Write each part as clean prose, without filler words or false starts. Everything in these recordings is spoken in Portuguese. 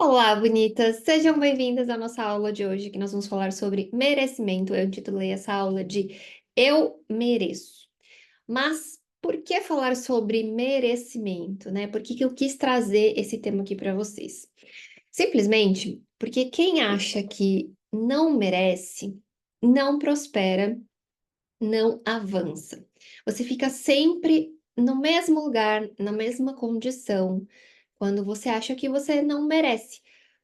Olá, bonitas! Sejam bem-vindas à nossa aula de hoje, que nós vamos falar sobre merecimento. Eu intitulei essa aula de Eu Mereço. Mas por que falar sobre merecimento, né? Por que que eu quis trazer esse tema aqui para vocês? Simplesmente porque quem acha que não merece, não prospera, não avança. Você fica sempre no mesmo lugar, na mesma condição quando você acha que você não merece.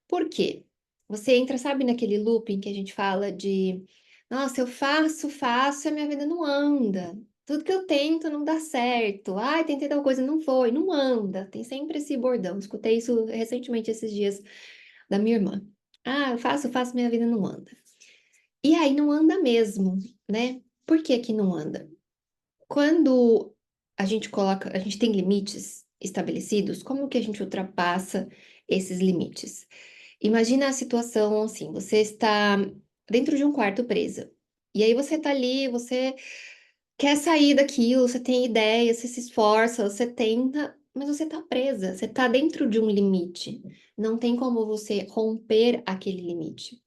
Por quê? Você entra, sabe, naquele looping que a gente fala de, nossa, eu faço, faço e a minha vida não anda. Tudo que eu tento não dá certo. Ai, tentei tal coisa, não foi, não anda. Tem sempre esse bordão. Escutei isso recentemente esses dias da minha irmã. Ah, eu faço, faço, minha vida não anda. E aí não anda mesmo, né? Por que que não anda? Quando a gente tem limites estabelecidos, como que a gente ultrapassa esses limites? Imagina a situação assim, você está dentro de um quarto presa. E aí você tá ali, você quer sair daquilo, você tem ideia, você se esforça, você tenta, mas você tá presa, você tá dentro de um limite. Não tem como você romper aquele limite.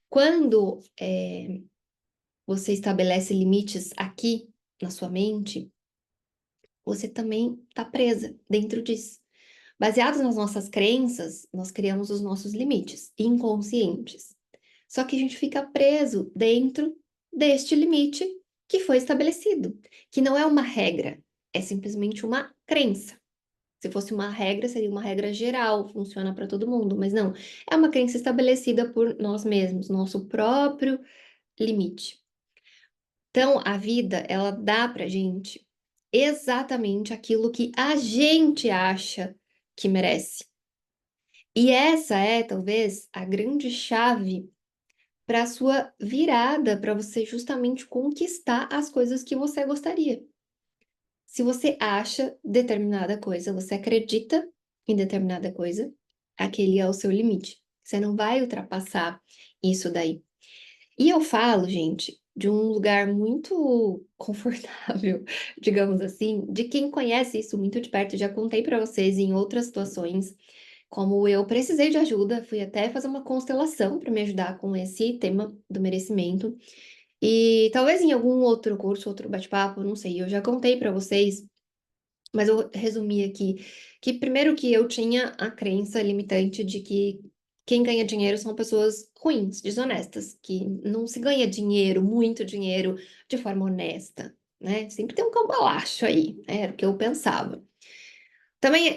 Quando você estabelece limites aqui na sua mente, você também está presa dentro disso. Baseados nas nossas crenças, nós criamos os nossos limites inconscientes. Só que a gente fica preso dentro deste limite que foi estabelecido, que não é uma regra, é simplesmente uma crença. Se fosse uma regra, seria uma regra geral, funciona para todo mundo, mas não, é uma crença estabelecida por nós mesmos, nosso próprio limite. Então, a vida, ela dá pra gente exatamente aquilo que a gente acha que merece. E essa é, talvez, a grande chave para a sua virada, para você justamente conquistar as coisas que você gostaria. Se você acha determinada coisa, você acredita em determinada coisa, aquele é o seu limite. Você não vai ultrapassar isso daí. E eu falo, gente, de um lugar muito confortável, digamos assim, de quem conhece isso muito de perto. Já contei para vocês em outras situações como eu precisei de ajuda, fui até fazer uma constelação para me ajudar com esse tema do merecimento. E talvez em algum outro curso, outro bate-papo, não sei, eu já contei para vocês, mas eu resumi aqui que primeiro que eu tinha a crença limitante de que quem ganha dinheiro são pessoas ruins, desonestas, que não se ganha dinheiro, muito dinheiro, de forma honesta, né? Sempre tem um cambalacho aí, era o que eu pensava. Também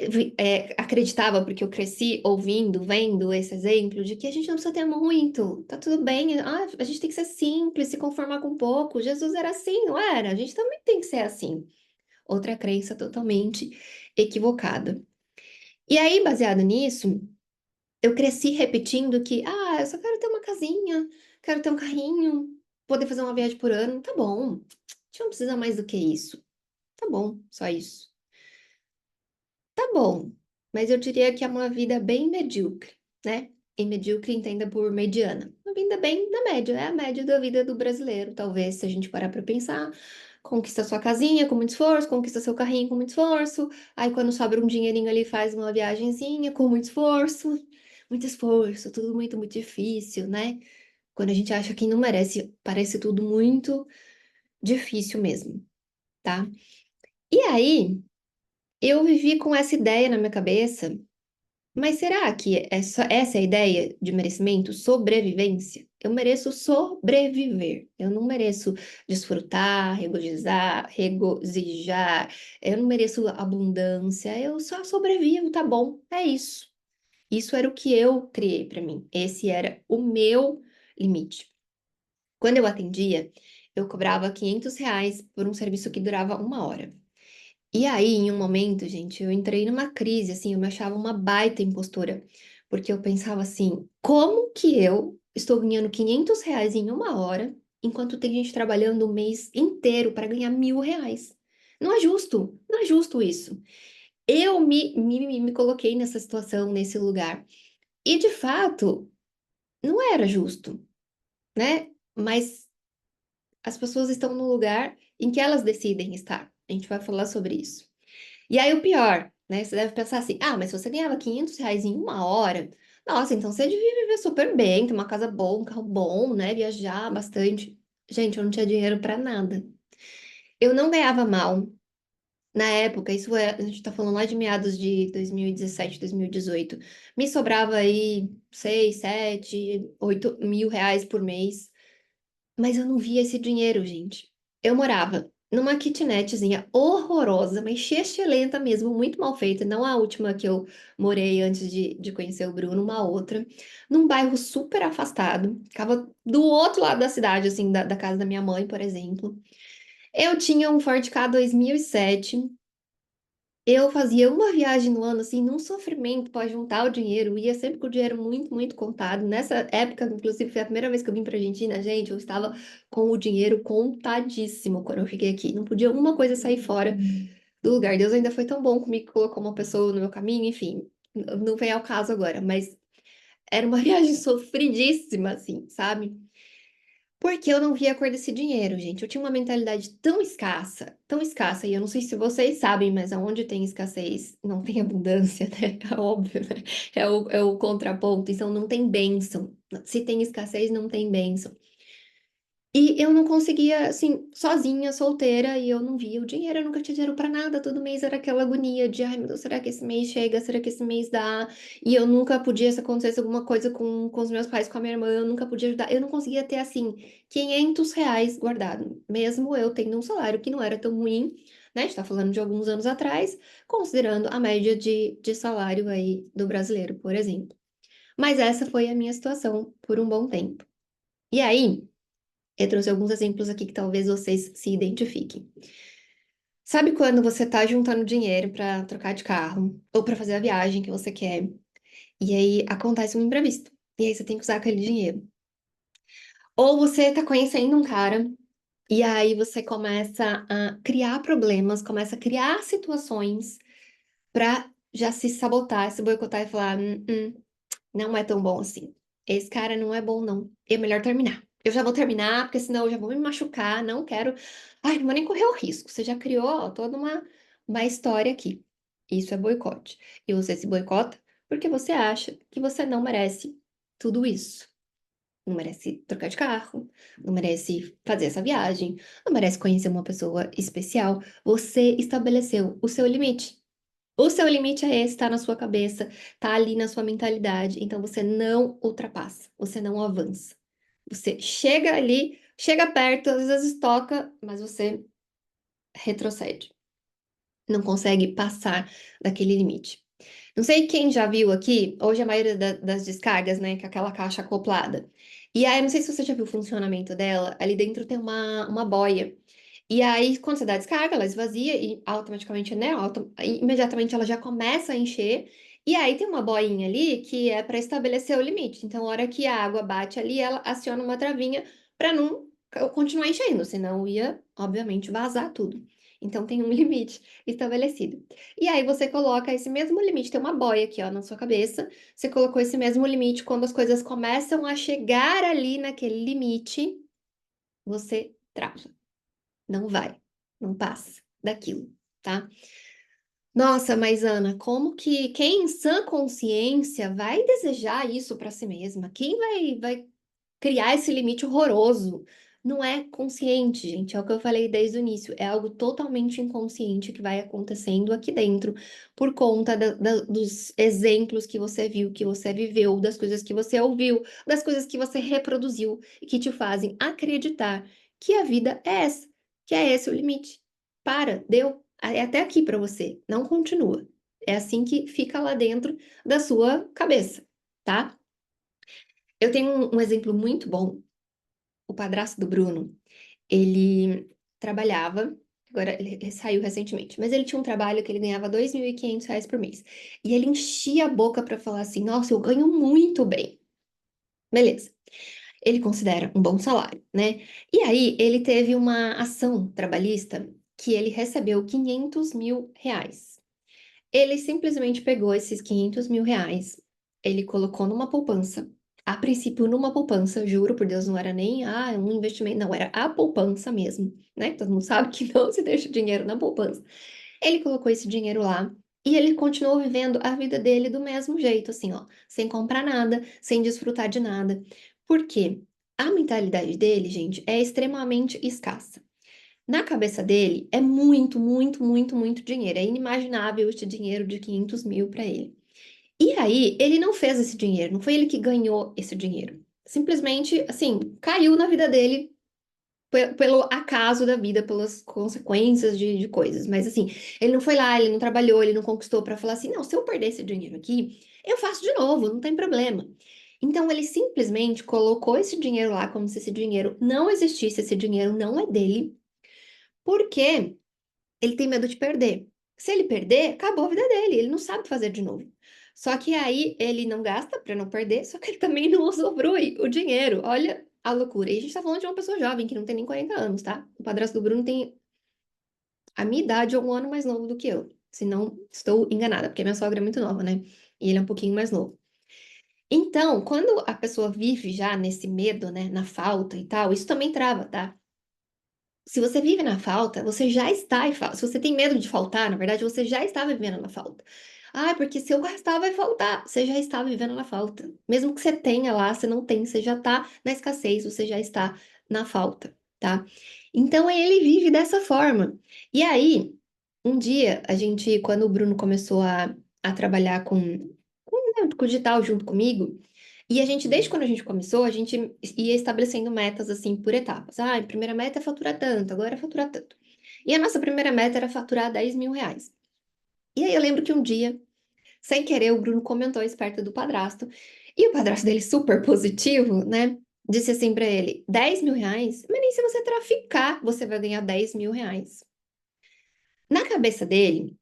acreditava, porque eu cresci ouvindo, vendo esse exemplo, de que a gente não precisa ter muito, tá tudo bem, a gente tem que ser simples, se conformar com pouco. Jesus era assim, não era? A gente também tem que ser assim. Outra crença totalmente equivocada. E aí, baseado nisso, eu cresci repetindo que, eu só quero ter uma casinha, quero ter um carrinho, poder fazer uma viagem por ano, tá bom. A gente não precisa mais do que isso. Tá bom, só isso. Tá bom, mas eu diria que é uma vida bem medíocre, né? E medíocre entenda por mediana. Uma vida bem na média, é a média da vida do brasileiro, talvez, se a gente parar pra pensar. Conquista sua casinha com muito esforço, conquista seu carrinho com muito esforço. Aí, quando sobra um dinheirinho ali, faz uma viagenzinha com muito esforço. Muito esforço, tudo muito, muito difícil, né? Quando a gente acha que não merece, parece tudo muito difícil mesmo, tá? E aí, eu vivi com essa ideia na minha cabeça. Mas será que essa é a ideia de merecimento? Sobrevivência? Eu mereço sobreviver. Eu não mereço desfrutar, regozijar. Eu não mereço abundância. Eu só sobrevivo, tá bom? É isso. Isso era o que eu criei para mim. Esse era o meu limite. Quando eu atendia, eu cobrava R$ 500 por um serviço que durava uma hora. E aí, em um momento, gente, eu entrei numa crise, assim, eu me achava uma baita impostora, porque eu pensava assim, como que eu estou ganhando R$ 500 em uma hora, enquanto tem gente trabalhando o mês inteiro para ganhar R$ 1.000? Não é justo, não é justo isso. Eu me coloquei nessa situação, nesse lugar, e de fato, não era justo, né? Mas as pessoas estão no lugar em que elas decidem estar. A gente vai falar sobre isso. E aí o pior, né? Você deve pensar assim, ah, mas se você ganhava R$ 500 em uma hora, nossa, então você devia viver super bem, ter uma casa boa, um carro bom, né? Viajar bastante. Gente, eu não tinha dinheiro pra nada. Eu não ganhava mal. Na época, isso é, a gente tá falando lá de meados de 2017, 2018. Me sobrava aí 6, 7, 8 mil reais por mês. Mas eu não via esse dinheiro, gente. Eu morava numa kitnetzinha horrorosa, mas lenta mesmo, muito mal feita. Não a última que eu morei antes de conhecer o Bruno, uma outra. Num bairro super afastado. Ficava do outro lado da cidade, assim, da casa da minha mãe, por exemplo. Eu tinha um Ford Ka 2007. Eu fazia uma viagem no ano, assim, num sofrimento para juntar o dinheiro, ia sempre com o dinheiro muito, muito contado. Nessa época, inclusive, foi a primeira vez que eu vim para Argentina, gente, eu estava com o dinheiro contadíssimo quando eu cheguei aqui. Não podia uma coisa sair fora do lugar. Deus ainda foi tão bom comigo que colocou uma pessoa no meu caminho, enfim, não vem ao caso agora, mas era uma viagem sofridíssima, assim, sabe? Porque eu não via a cor desse dinheiro, gente. Eu tinha uma mentalidade tão escassa, e eu não sei se vocês sabem, mas aonde tem escassez, não tem abundância, né? É óbvio, né? É o contraponto. Então, não tem bênção. Se tem escassez, não tem bênção. E eu não conseguia, assim, sozinha, solteira, e eu não via o dinheiro, eu nunca tinha dinheiro pra nada. Todo mês era aquela agonia de, ai meu Deus, será que esse mês chega? Será que esse mês dá? E eu nunca podia, se acontecesse alguma coisa com os meus pais, com a minha irmã, eu nunca podia ajudar. Eu não conseguia ter, assim, R$ 500 guardado, mesmo eu tendo um salário que não era tão ruim, né? A gente tá falando de alguns anos atrás, considerando a média de salário aí do brasileiro, por exemplo. Mas essa foi a minha situação por um bom tempo. E aí. Eu trouxe alguns exemplos aqui que talvez vocês se identifiquem. Sabe quando você tá juntando dinheiro pra trocar de carro ou pra fazer a viagem que você quer e aí acontece um imprevisto e aí você tem que usar aquele dinheiro? Ou você tá conhecendo um cara e aí você começa a criar problemas, começa a criar situações pra já se sabotar, se boicotar e falar: não é tão bom assim. Esse cara não é bom, não. É melhor terminar. Eu já vou terminar, porque senão eu já vou me machucar. Não quero. Ai, não vou nem correr o risco. Você já criou, ó, toda uma história aqui. Isso é boicote. E você se boicota porque você acha que você não merece tudo isso. Não merece trocar de carro, não merece fazer essa viagem, não merece conhecer uma pessoa especial. Você estabeleceu o seu limite. O seu limite é esse, tá na sua cabeça, tá ali na sua mentalidade. Então você não ultrapassa, você não avança. Você chega ali, chega perto, às vezes toca, mas você retrocede. Não consegue passar daquele limite. Não sei quem já viu aqui, hoje a maioria das descargas, né, com aquela caixa acoplada. E aí, não sei se você já viu o funcionamento dela, ali dentro tem uma boia. E aí, quando você dá descarga, ela esvazia e automaticamente, né, imediatamente ela já começa a encher. E aí tem uma boinha ali que é para estabelecer o limite. Então, a hora que a água bate ali, ela aciona uma travinha para não continuar enchendo, senão ia, obviamente, vazar tudo. Então, tem um limite estabelecido. E aí você coloca esse mesmo limite, tem uma boia aqui, ó, na sua cabeça. Você colocou esse mesmo limite, quando as coisas começam a chegar ali naquele limite, você trava. Não vai, não passa daquilo, tá? Nossa, mas Ana, como que quem em sã consciência vai desejar isso para si mesma? Quem vai criar esse limite horroroso? Não é consciente, gente, é o que eu falei desde o início, é algo totalmente inconsciente que vai acontecendo aqui dentro por conta dos exemplos que você viu, que você viveu, das coisas que você ouviu, das coisas que você reproduziu e que te fazem acreditar que a vida é essa, que é esse o limite. Para, deu, é até aqui para você, não continua. É assim que fica lá dentro da sua cabeça, tá? Eu tenho um exemplo muito bom. O padrasto do Bruno, ele trabalhava, agora ele saiu recentemente, mas ele tinha um trabalho que ele ganhava R$ 2.500 por mês. E ele enchia a boca para falar assim: Nossa, eu ganho muito bem. Beleza. Ele considera um bom salário, né? E aí ele teve uma ação trabalhista que ele recebeu R$ 500.000. Ele simplesmente pegou esses R$ 500.000, ele colocou numa poupança. A princípio, numa poupança, juro por Deus, não era nem um investimento, não, era a poupança mesmo, né? Todo mundo sabe que não se deixa o dinheiro na poupança. Ele colocou esse dinheiro lá e ele continuou vivendo a vida dele do mesmo jeito, assim, ó, sem comprar nada, sem desfrutar de nada. Por quê? A mentalidade dele, gente, é extremamente escassa. Na cabeça dele, é muito, muito, muito, muito dinheiro. É inimaginável este dinheiro de 500 mil para ele. E aí, ele não fez esse dinheiro, não foi ele que ganhou esse dinheiro. Simplesmente, assim, caiu na vida dele pelo acaso da vida, pelas consequências de coisas. Mas, assim, ele não foi lá, ele não trabalhou, ele não conquistou para falar assim: não, se eu perder esse dinheiro aqui, eu faço de novo, não tem problema. Então, ele simplesmente colocou esse dinheiro lá como se esse dinheiro não existisse, esse dinheiro não é dele, porque ele tem medo de perder. Se ele perder, acabou a vida dele, ele não sabe fazer de novo. Só que aí ele não gasta para não perder, só que ele também não usufrui o dinheiro. Olha a loucura. E a gente tá falando de uma pessoa jovem que não tem nem 40 anos, tá? O padrasto do Bruno tem a minha idade ou um ano mais novo do que eu. Se não estou enganada, porque minha sogra é muito nova, né? E ele é um pouquinho mais novo. Então, quando a pessoa vive já nesse medo, né, na falta e tal, isso também trava, tá? Se você vive na falta, você já está em falta. Se você tem medo de faltar, na verdade, você já está vivendo na falta. Ah, porque se eu gastar, vai faltar. Você já está vivendo na falta. Mesmo que você tenha lá, você não tem, você já está na escassez, você já está na falta, tá? Então ele vive dessa forma. E aí, um dia, a gente, quando o Bruno começou a trabalhar com o digital junto comigo, e a gente, desde quando a gente começou, a gente ia estabelecendo metas assim por etapas. Ah, a primeira meta é faturar tanto, agora é faturar tanto. E a nossa primeira meta era faturar 10 mil reais. E aí eu lembro que um dia, sem querer, o Bruno comentou isso perto do padrasto. E o padrasto dele, super positivo, né? Disse assim pra ele: 10 mil reais? Mas nem se você traficar, você vai ganhar 10 mil reais. Na cabeça dele,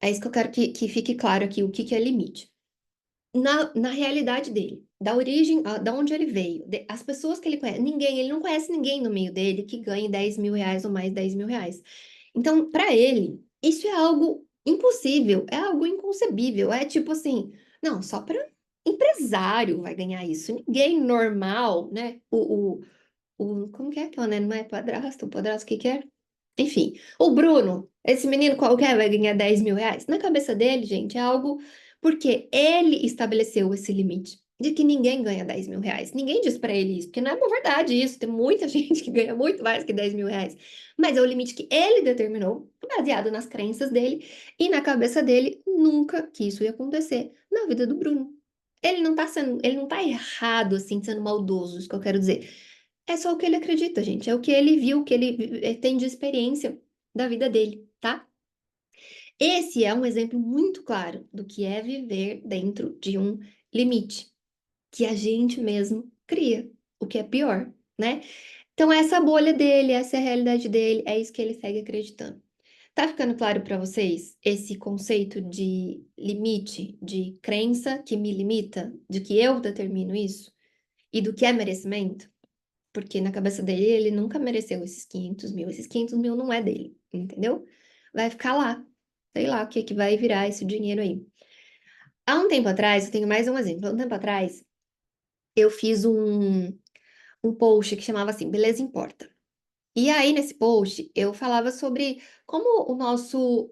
é isso que eu quero que fique claro aqui, o que é limite. Na realidade dele, da origem, da onde ele veio, as pessoas que ele conhece, ninguém, ele não conhece ninguém no meio dele que ganhe 10 mil reais ou mais 10 mil reais. Então, para ele, isso é algo impossível, é algo inconcebível. É tipo assim, não, só para empresário vai ganhar isso. Ninguém normal, né? Como que é, né? Não é padrasto, o padrasto, o que que é? Enfim, o Bruno, esse menino qualquer vai ganhar 10 mil reais. Na cabeça dele, gente, é algo porque ele estabeleceu esse limite de que ninguém ganha 10 mil reais. Ninguém diz pra ele isso, porque não é uma verdade isso. Tem muita gente que ganha muito mais que 10 mil reais. Mas é o limite que ele determinou, baseado nas crenças dele, e na cabeça dele, nunca que isso ia acontecer na vida do Bruno. Ele não tá errado, assim, sendo maldoso, isso que eu quero dizer. É só o que ele acredita, gente. É o que ele viu, o que ele tem de experiência da vida dele, tá? Esse é um exemplo muito claro do que é viver dentro de um limite que a gente mesmo cria, o que é pior, né? Então, essa bolha dele, essa é a realidade dele, é isso que ele segue acreditando. Tá ficando claro para vocês esse conceito de limite, de crença que me limita, de que eu determino isso e do que é merecimento? Porque na cabeça dele, ele nunca mereceu esses 500 mil. Esses 500 mil não é dele, entendeu? Vai ficar lá. Sei lá o que que vai virar esse dinheiro aí. Há um tempo atrás, eu tenho mais um exemplo. Há um tempo atrás, eu fiz um post que chamava assim, Beleza Importa. E aí, nesse post, eu falava sobre como o nosso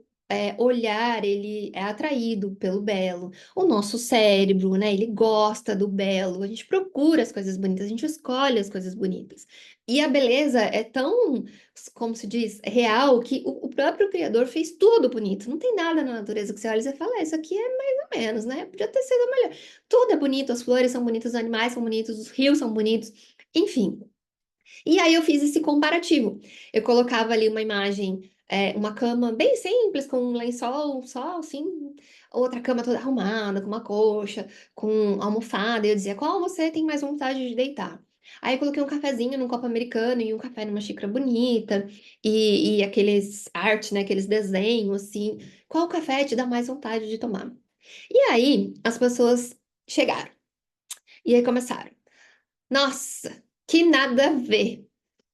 olhar, ele é atraído pelo belo. O nosso cérebro, né, ele gosta do belo. A gente procura as coisas bonitas, a gente escolhe as coisas bonitas. E a beleza é tão, como se diz, real, que o próprio Criador fez tudo bonito. Não tem nada na natureza que você olha e você fala, isso aqui é mais ou menos, né? Podia ter sido melhor. Tudo é bonito, as flores são bonitas, os animais são bonitos, os rios são bonitos. Enfim, e aí eu fiz esse comparativo. Eu colocava ali uma imagem, uma cama bem simples, com um lençol só assim, outra cama toda arrumada, com uma coxa, com almofada. E eu dizia, qual você tem mais vontade de deitar? Aí eu coloquei um cafezinho num copo americano e um café numa xícara bonita, e aqueles arte, né, aqueles desenhos, assim. Qual café te dá mais vontade de tomar? E aí as pessoas chegaram, e aí começaram. Nossa, que nada a ver.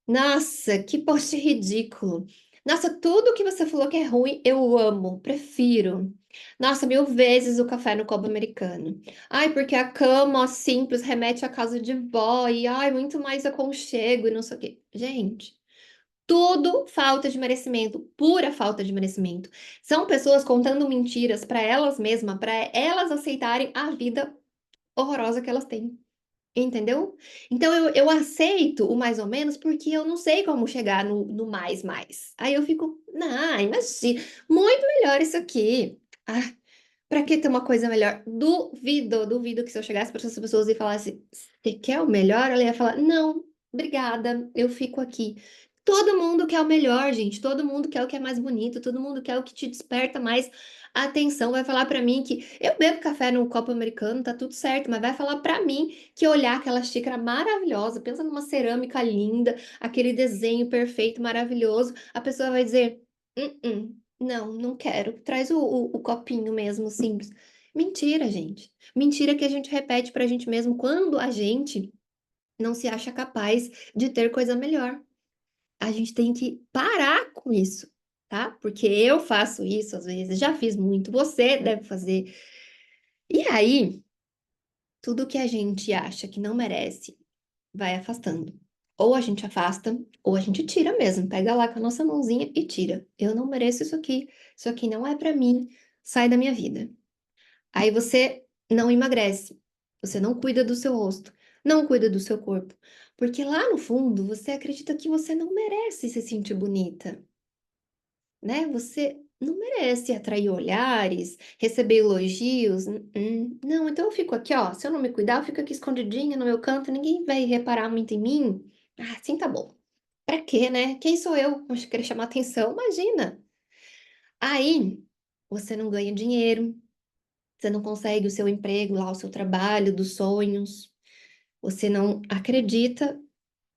Nossa, que post ridículo. Nossa, tudo que você falou que é ruim, eu amo, prefiro. Nossa, mil vezes o café no copo americano. Ai, porque a cama, ó, simples, remete à casa de vó. E ai, muito mais aconchego e não sei o quê. Gente, Tudo falta de merecimento, pura falta de merecimento. São pessoas contando mentiras para elas mesmas, para elas aceitarem a vida horrorosa que elas têm. Entendeu? Então eu aceito o mais ou menos porque eu não sei como chegar no mais, mais. Aí eu fico, não, imagina, muito melhor isso aqui. Ah, pra que ter uma coisa melhor? Duvido que se eu chegasse para essas pessoas e falasse, você quer o melhor? Ela ia falar, não, obrigada, eu fico aqui. Todo mundo quer o melhor, gente. Todo mundo quer o que é mais bonito. Todo mundo quer o que te desperta mais atenção. Vai falar pra mim que eu bebo café num copo americano, tá tudo certo, mas vai falar pra mim que olhar aquela xícara maravilhosa, pensa numa cerâmica linda, aquele desenho perfeito, maravilhoso, a pessoa vai dizer: não, não quero. Traz o copinho mesmo, simples. Mentira, gente. Mentira que a gente repete pra gente mesmo quando a gente não se acha capaz de ter coisa melhor. A gente tem que parar com isso, tá? Porque eu faço isso às vezes, já fiz muito, você deve fazer. E aí, tudo que a gente acha que não merece, vai afastando. Ou a gente afasta, ou a gente tira mesmo. Pega lá com a nossa mãozinha e tira. Eu não mereço isso aqui. Isso aqui não é pra mim. Sai da minha vida. Aí você não emagrece. Você não cuida do seu rosto. Não cuida do seu corpo. Porque lá no fundo, você acredita que você não merece se sentir bonita, né? Você não merece atrair olhares, receber elogios. Não, então eu fico aqui, ó. Se eu não me cuidar, eu fico aqui escondidinha no meu canto, ninguém vai reparar muito em mim. Ah, assim tá bom. Pra quê, né? Quem sou eu? Acho que querer chamar atenção, imagina. Aí você não ganha dinheiro, você não consegue o seu emprego lá, o seu trabalho dos sonhos. Você não acredita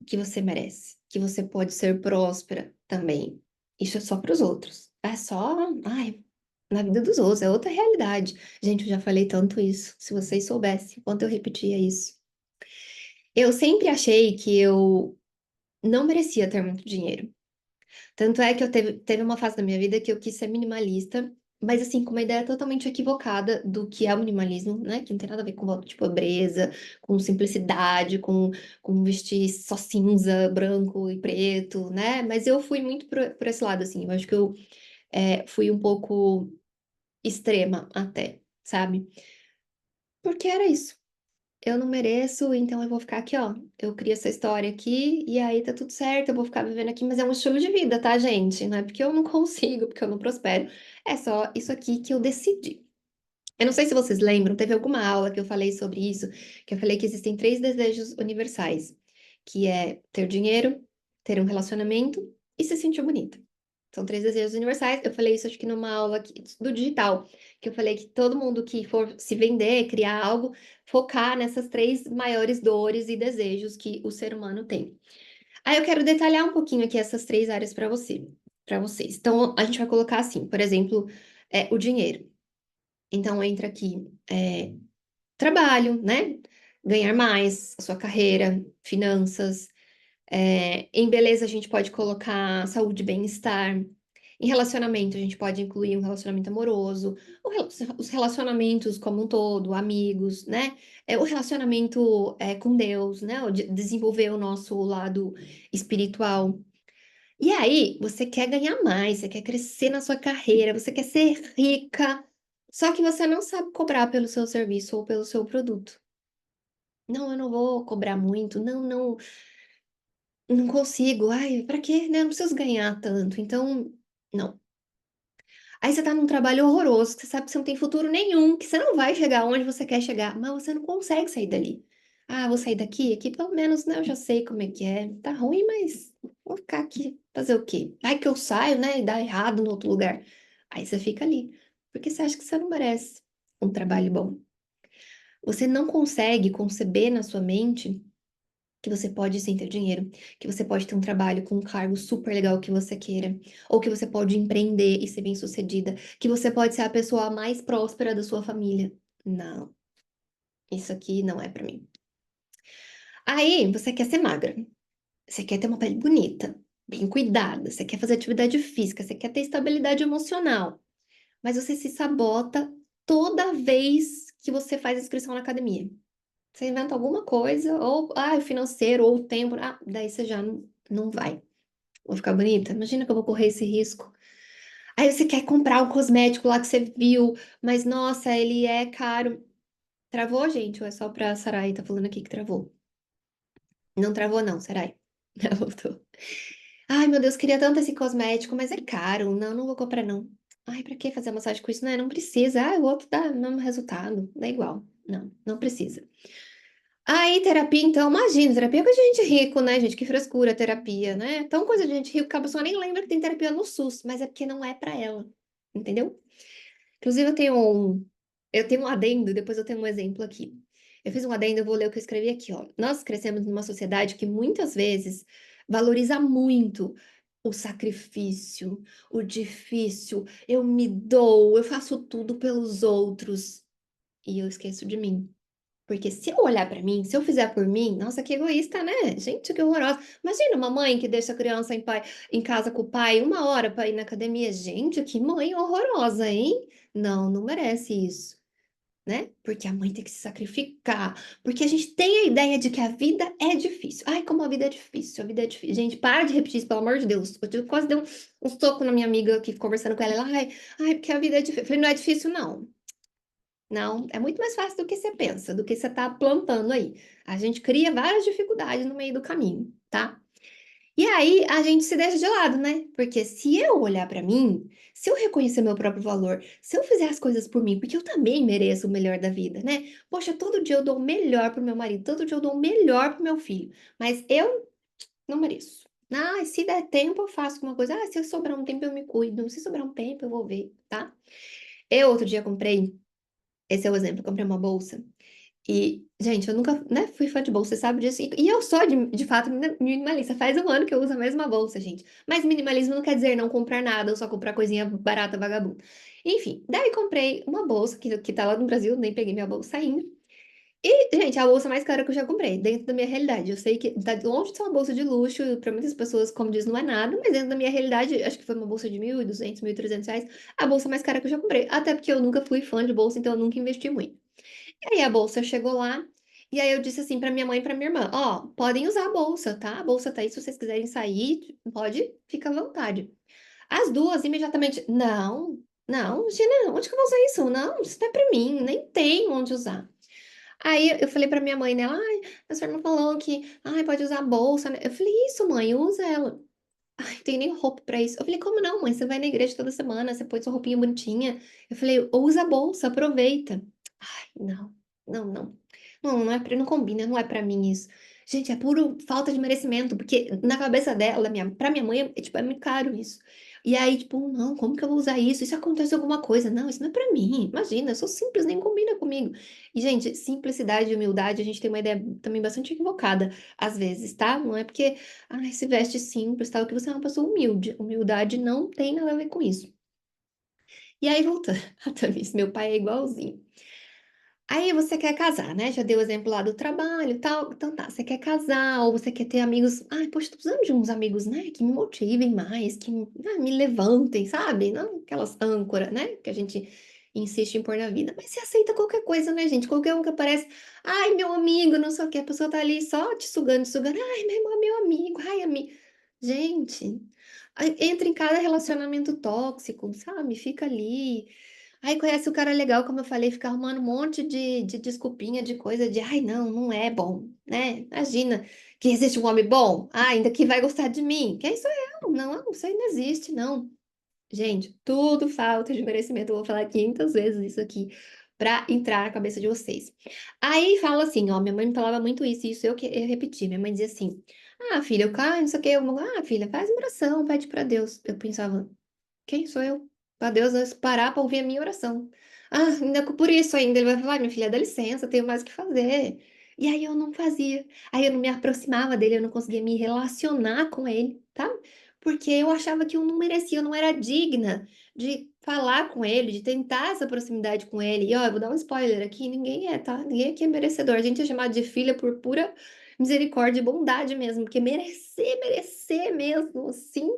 que você merece, que você pode ser próspera também. Isso é só para os outros. É só, ai, na vida dos outros, é outra realidade. Gente, eu já falei tanto isso. Se vocês soubessem quanto eu repetia isso. Eu sempre achei que eu não merecia ter muito dinheiro. Tanto é que teve uma fase da minha vida que eu quis ser minimalista, mas assim, com uma ideia totalmente equivocada do que é o minimalismo, né? Que não tem nada a ver com voto de pobreza, com simplicidade, com vestir só cinza, branco e preto, né? Mas eu fui muito por esse lado, assim. Eu acho que eu fui um pouco extrema até, sabe? Porque era isso. Eu não mereço, então eu vou ficar aqui, ó. Eu crio essa história aqui e aí tá tudo certo, eu vou ficar vivendo aqui, mas é um estilo de vida, tá, gente? Não é porque eu não consigo, porque eu não prospero. É só isso aqui que eu decidi. Eu não sei se vocês lembram, teve alguma aula que eu falei sobre isso, que eu falei que existem três desejos universais, que é ter dinheiro, ter um relacionamento e se sentir bonita. São três desejos universais. Eu falei isso acho que numa aula do digital, que eu falei que todo mundo que for se vender, criar algo, focar nessas três maiores dores e desejos que o ser humano tem. Aí eu quero detalhar um pouquinho aqui essas três áreas para vocês. Então a gente vai colocar assim, por exemplo, o dinheiro. Então entra aqui trabalho, né? Ganhar mais, a sua carreira, finanças. Em beleza, a gente pode colocar saúde e bem-estar. Em relacionamento, a gente pode incluir um relacionamento amoroso, os relacionamentos como um todo, amigos, né? O relacionamento com Deus, né? Desenvolver o nosso lado espiritual. E aí, você quer ganhar mais, você quer crescer na sua carreira, você quer ser rica, só que você não sabe cobrar pelo seu serviço ou pelo seu produto. Não, eu não vou cobrar muito, não consigo. Ai, pra quê, né? Eu não preciso ganhar tanto. Então, não. Aí você tá num trabalho horroroso, que você sabe que você não tem futuro nenhum, que você não vai chegar onde você quer chegar, mas você não consegue sair dali. Ah, vou sair daqui? Aqui pelo menos, né? Eu já sei como é que é. Tá ruim, mas vou ficar aqui. Fazer o quê? Vai que eu saio, né? E dá errado no outro lugar. Aí você fica ali. Porque você acha que você não merece um trabalho bom. Você não consegue conceber na sua mente que você pode sim ter dinheiro, que você pode ter um trabalho com um cargo super legal que você queira, ou que você pode empreender e ser bem-sucedida, que você pode ser a pessoa mais próspera da sua família. Não, isso aqui não é pra mim. Aí, você quer ser magra, você quer ter uma pele bonita, bem cuidada, você quer fazer atividade física, você quer ter estabilidade emocional, mas você se sabota toda vez que você faz inscrição na academia. Você inventa alguma coisa, ou o financeiro, ou o tempo, daí você já não vai. Vou ficar bonita? Imagina que eu vou correr esse risco. Aí você quer comprar um cosmético lá que você viu, mas nossa, ele é caro. Travou, gente? Ou é só pra Sarai? Tá falando aqui que travou. Não travou, não, Sarai. Voltou. Ai, meu Deus, queria tanto esse cosmético, mas é caro. Não, não vou comprar, não. Ai, pra que fazer massagem com isso? Não, não precisa. Ah, o outro dá o mesmo resultado. Dá igual. Não, não precisa. Aí, terapia, então, imagina, terapia é coisa de gente rico, né, gente? Que frescura, terapia, né? Então, coisa de gente rica, que a pessoa nem lembra que tem terapia no SUS, mas é porque não é pra ela, entendeu? Inclusive, eu tenho um adendo, depois eu tenho um exemplo aqui. Eu fiz um adendo, eu vou ler o que eu escrevi aqui, ó. Nós crescemos numa sociedade que muitas vezes valoriza muito o sacrifício, o difícil. Eu me dou, eu faço tudo pelos outros e eu esqueço de mim. Porque se eu olhar pra mim, se eu fizer por mim, nossa, que egoísta, né? Gente, que horrorosa. Imagina uma mãe que deixa a criança em casa com o pai 1 hora pra ir na academia. Gente, que mãe horrorosa, hein? Não, não merece isso, né? Porque a mãe tem que se sacrificar. Porque a gente tem a ideia de que a vida é difícil. Ai, como a vida é difícil, a vida é difícil. Gente, para de repetir isso, pelo amor de Deus. Eu quase dei um soco na minha amiga aqui, conversando com ela. Ai, porque a vida é difícil. Eu falei, não é difícil, não. Não, é muito mais fácil do que você pensa, do que você está plantando aí. A gente cria várias dificuldades no meio do caminho, tá? E aí a gente se deixa de lado, né? Porque se eu olhar pra mim, se eu reconhecer meu próprio valor, se eu fizer as coisas por mim, porque eu também mereço o melhor da vida, né? Poxa, todo dia eu dou o melhor pro meu marido, todo dia eu dou o melhor pro meu filho, mas eu não mereço. Ah, se der tempo eu faço alguma coisa. Ah, se sobrar um tempo eu me cuido. Se sobrar um tempo eu vou ver, tá? Eu outro dia comprei. Esse é o exemplo. Eu comprei uma bolsa. E, gente, eu nunca, né, fui fã de bolsa, você sabe disso. E eu sou, de fato, minimalista. Faz 1 ano que eu uso a mesma bolsa, gente. Mas minimalismo não quer dizer não comprar nada ou só comprar coisinha barata, vagabunda. Enfim, daí comprei uma bolsa que tá lá no Brasil, nem peguei minha bolsa ainda. E, gente, é a bolsa mais cara que eu já comprei, dentro da minha realidade. Eu sei que tá longe de ser uma bolsa de luxo, para muitas pessoas, como diz, não é nada, mas dentro da minha realidade, acho que foi uma bolsa de 1.200, 1.300 reais, a bolsa mais cara que eu já comprei. Até porque eu nunca fui fã de bolsa, então eu nunca investi muito. E aí a bolsa chegou lá, e aí eu disse assim pra minha mãe e pra minha irmã, ó, podem usar a bolsa, tá? A bolsa tá aí, se vocês quiserem sair, pode, fica à vontade. As duas imediatamente, não, não, Gina, onde que eu vou usar isso? Não, isso não é pra mim, nem tem onde usar. Aí eu falei pra minha mãe, né, ai, a sua irmã falou que, ai, pode usar a bolsa, né? Eu falei, isso, mãe, usa ela. Ai, não tenho nem roupa pra isso. Eu falei, como não, mãe? Você vai na igreja toda semana, você põe sua roupinha bonitinha. Eu falei, usa a bolsa, aproveita. Ai, não, não, não. Não, não é não combina, não é pra mim isso. Gente, é puro falta de merecimento, porque na cabeça dela, pra minha mãe, tipo, é muito caro isso. E aí, tipo, não, como que eu vou usar isso? E se acontece alguma coisa? Não, isso não é pra mim. Imagina, eu sou simples, nem combina comigo. E, gente, simplicidade e humildade, a gente tem uma ideia também bastante equivocada, às vezes, tá? Não é porque, ai, se veste simples, tal, que você é uma pessoa humilde. Humildade não tem nada a ver com isso. E aí, voltando, a Thaís, meu pai é igualzinho. Aí você quer casar, né? Já deu o exemplo lá do trabalho e tal. Então tá, você quer casar ou você quer ter amigos. Ai, poxa, tô precisando de uns amigos, né? Que me motivem mais, que me levantem, sabe? Não aquelas âncoras, né? Que a gente insiste em pôr na vida. Mas você aceita qualquer coisa, né, gente? Qualquer um que aparece. Ai, meu amigo, não sei o quê. A pessoa tá ali só te sugando, te sugando. Ai, meu amigo, ai, amigo. Gente, aí entra em cada relacionamento tóxico, sabe? Fica ali. Aí conhece o cara legal, como eu falei, fica arrumando um monte de desculpinha, de coisa de, ai, não, não é bom, né? Imagina que existe um homem bom, ainda que vai gostar de mim. Quem sou eu? Não, isso aí não existe, não. Gente, tudo falta de merecimento. Eu vou falar 500 vezes isso aqui pra entrar na cabeça de vocês. Aí fala assim, ó, minha mãe me falava muito isso, e isso eu repeti. Minha mãe dizia assim: ah, filha, eu caio, não sei o quê. Ah, filha, faz uma oração, pede pra Deus. Eu pensava, quem sou eu? Para Deus parar para ouvir a minha oração. Ah, ainda por isso ainda ele vai falar, minha filha, dá licença, tenho mais o que fazer. E aí eu não fazia. Aí eu não me aproximava dele, eu não conseguia me relacionar com ele, tá? Porque eu achava que eu não merecia, eu não era digna de falar com ele, de tentar essa proximidade com ele. E ó, eu vou dar um spoiler aqui, ninguém é, tá? Ninguém aqui é merecedor. A gente é chamado de filha por pura misericórdia e bondade mesmo, porque merecer mesmo, assim,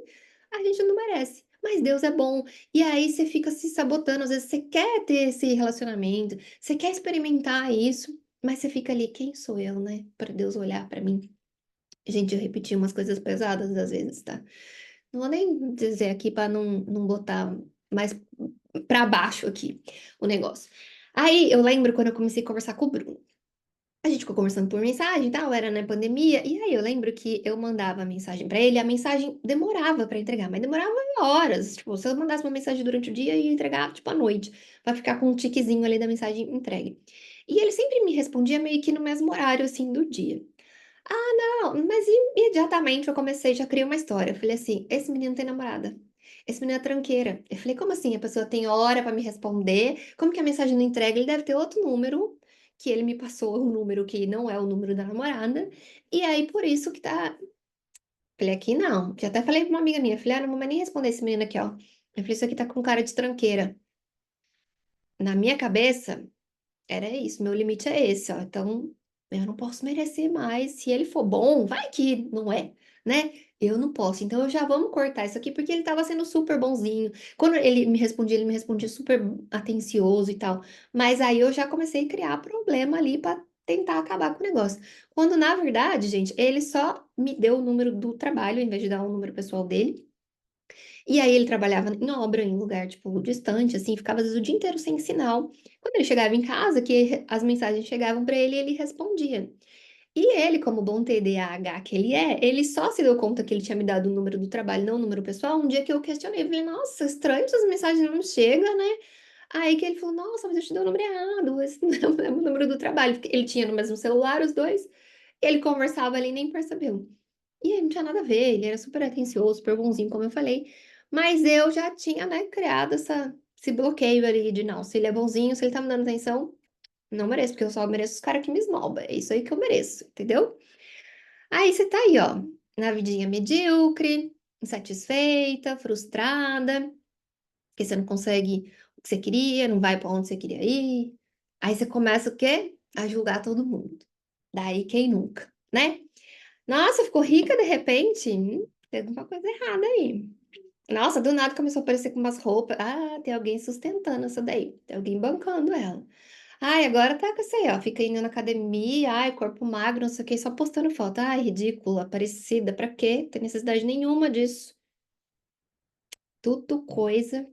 a gente não merece. Mas Deus é bom. E aí você fica se sabotando. Às vezes você quer ter esse relacionamento, você quer experimentar isso, mas você fica ali, quem sou eu, né? Para Deus olhar para mim. Gente, eu repeti umas coisas pesadas às vezes, tá? Não vou nem dizer aqui pra não botar mais pra baixo aqui o negócio. Aí eu lembro quando eu comecei a conversar com o Bruno. A gente ficou conversando por mensagem e tal, era na pandemia, e aí eu lembro que eu mandava mensagem pra ele, a mensagem demorava pra entregar, mas demorava horas. Tipo, se eu mandasse uma mensagem durante o dia, eu ia entregar, tipo, à noite, pra ficar com um tiquezinho ali da mensagem entregue. E ele sempre me respondia meio que no mesmo horário, assim, do dia. Não, mas imediatamente eu comecei, já criei uma história. Eu falei assim: esse menino tem namorada. Esse menino é tranqueira. Eu falei: como assim? A pessoa tem hora pra me responder? Como que a mensagem não entrega? Ele deve ter outro número, que ele me passou um número que não é o número da namorada. E aí, por isso que tá. Falei: aqui não. Já até falei pra uma amiga minha. Falei: não vou nem responder esse menino aqui, ó. Eu falei: isso aqui tá com cara de tranqueira. Na minha cabeça. Era isso, meu limite é esse, ó. Então, eu não posso merecer mais. Se ele for bom, vai que não é, né? Eu não posso. Então, eu já vamos cortar isso aqui, porque ele tava sendo super bonzinho. Quando ele me respondia super atencioso e tal. Mas aí eu já comecei a criar problema ali pra tentar acabar com o negócio. Quando, na verdade, gente, ele só me deu o número do trabalho, em vez de dar o número pessoal dele. E aí ele trabalhava em obra, em lugar, tipo, distante, assim, ficava às vezes o dia inteiro sem sinal. Quando ele chegava em casa, que as mensagens chegavam para ele, ele respondia. E ele, como bom TDAH que ele é, ele só se deu conta que ele tinha me dado o número do trabalho, não o número pessoal, um dia que eu questionei. Eu falei: nossa, estranho, essas mensagens não chegam, né? Aí que ele falou: nossa, mas eu te dei o número errado, esse não é o número do trabalho. Porque ele tinha no mesmo celular os dois, ele conversava ali e nem percebeu. E aí não tinha nada a ver, ele era super atencioso, super bonzinho, como eu falei. Mas eu já tinha, né, criado esse bloqueio ali de não, se ele é bonzinho, se ele tá me dando atenção, não mereço, porque eu só mereço os caras que me esnobam. É isso aí que eu mereço, entendeu? Aí você tá aí, ó, na vidinha medíocre, insatisfeita, frustrada, porque você não consegue o que você queria, não vai pra onde você queria ir. Aí você começa o quê? A julgar todo mundo. Daí quem nunca, né? Nossa, ficou rica de repente? Tem alguma coisa errada aí. Nossa, do nada começou a aparecer com umas roupas. Ah, tem alguém sustentando essa daí. Tem alguém bancando ela. Ai, agora tá com isso aí, ó. Fica indo na academia, ai, corpo magro, não sei o que, só postando foto. Ai, ridícula, parecida. Pra quê? Não tem necessidade nenhuma disso. Tudo coisa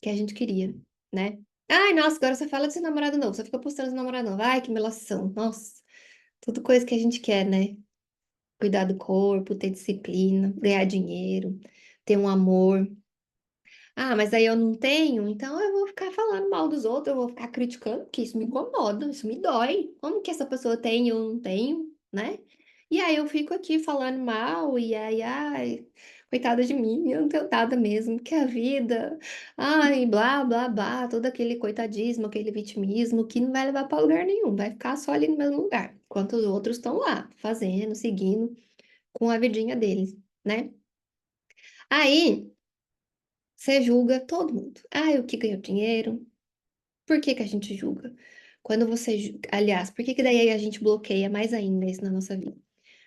que a gente queria, né? Ai, nossa, agora você fala de seu namorado novo. Você fica postando seu namorado novo. Ai, que melação. Nossa, tudo coisa que a gente quer, né? Cuidar do corpo, ter disciplina, ganhar dinheiro, ter um amor. Ah, mas aí eu não tenho, então eu vou ficar falando mal dos outros, eu vou ficar criticando, porque isso me incomoda, isso me dói. Como que essa pessoa tem e eu não tenho, né? E aí eu fico aqui falando mal, e aí, ai, coitada de mim, eu não tenho nada mesmo, que a vida, ai, blá, blá, blá, todo aquele coitadismo, aquele vitimismo, que não vai levar para lugar nenhum, vai ficar só ali no mesmo lugar, enquanto os outros estão lá, fazendo, seguindo com a vidinha deles, né? Aí você julga todo mundo. Ah, o que ganhou dinheiro? Por que que a gente julga? Quando você, aliás, por que que daí a gente bloqueia mais ainda isso na nossa vida?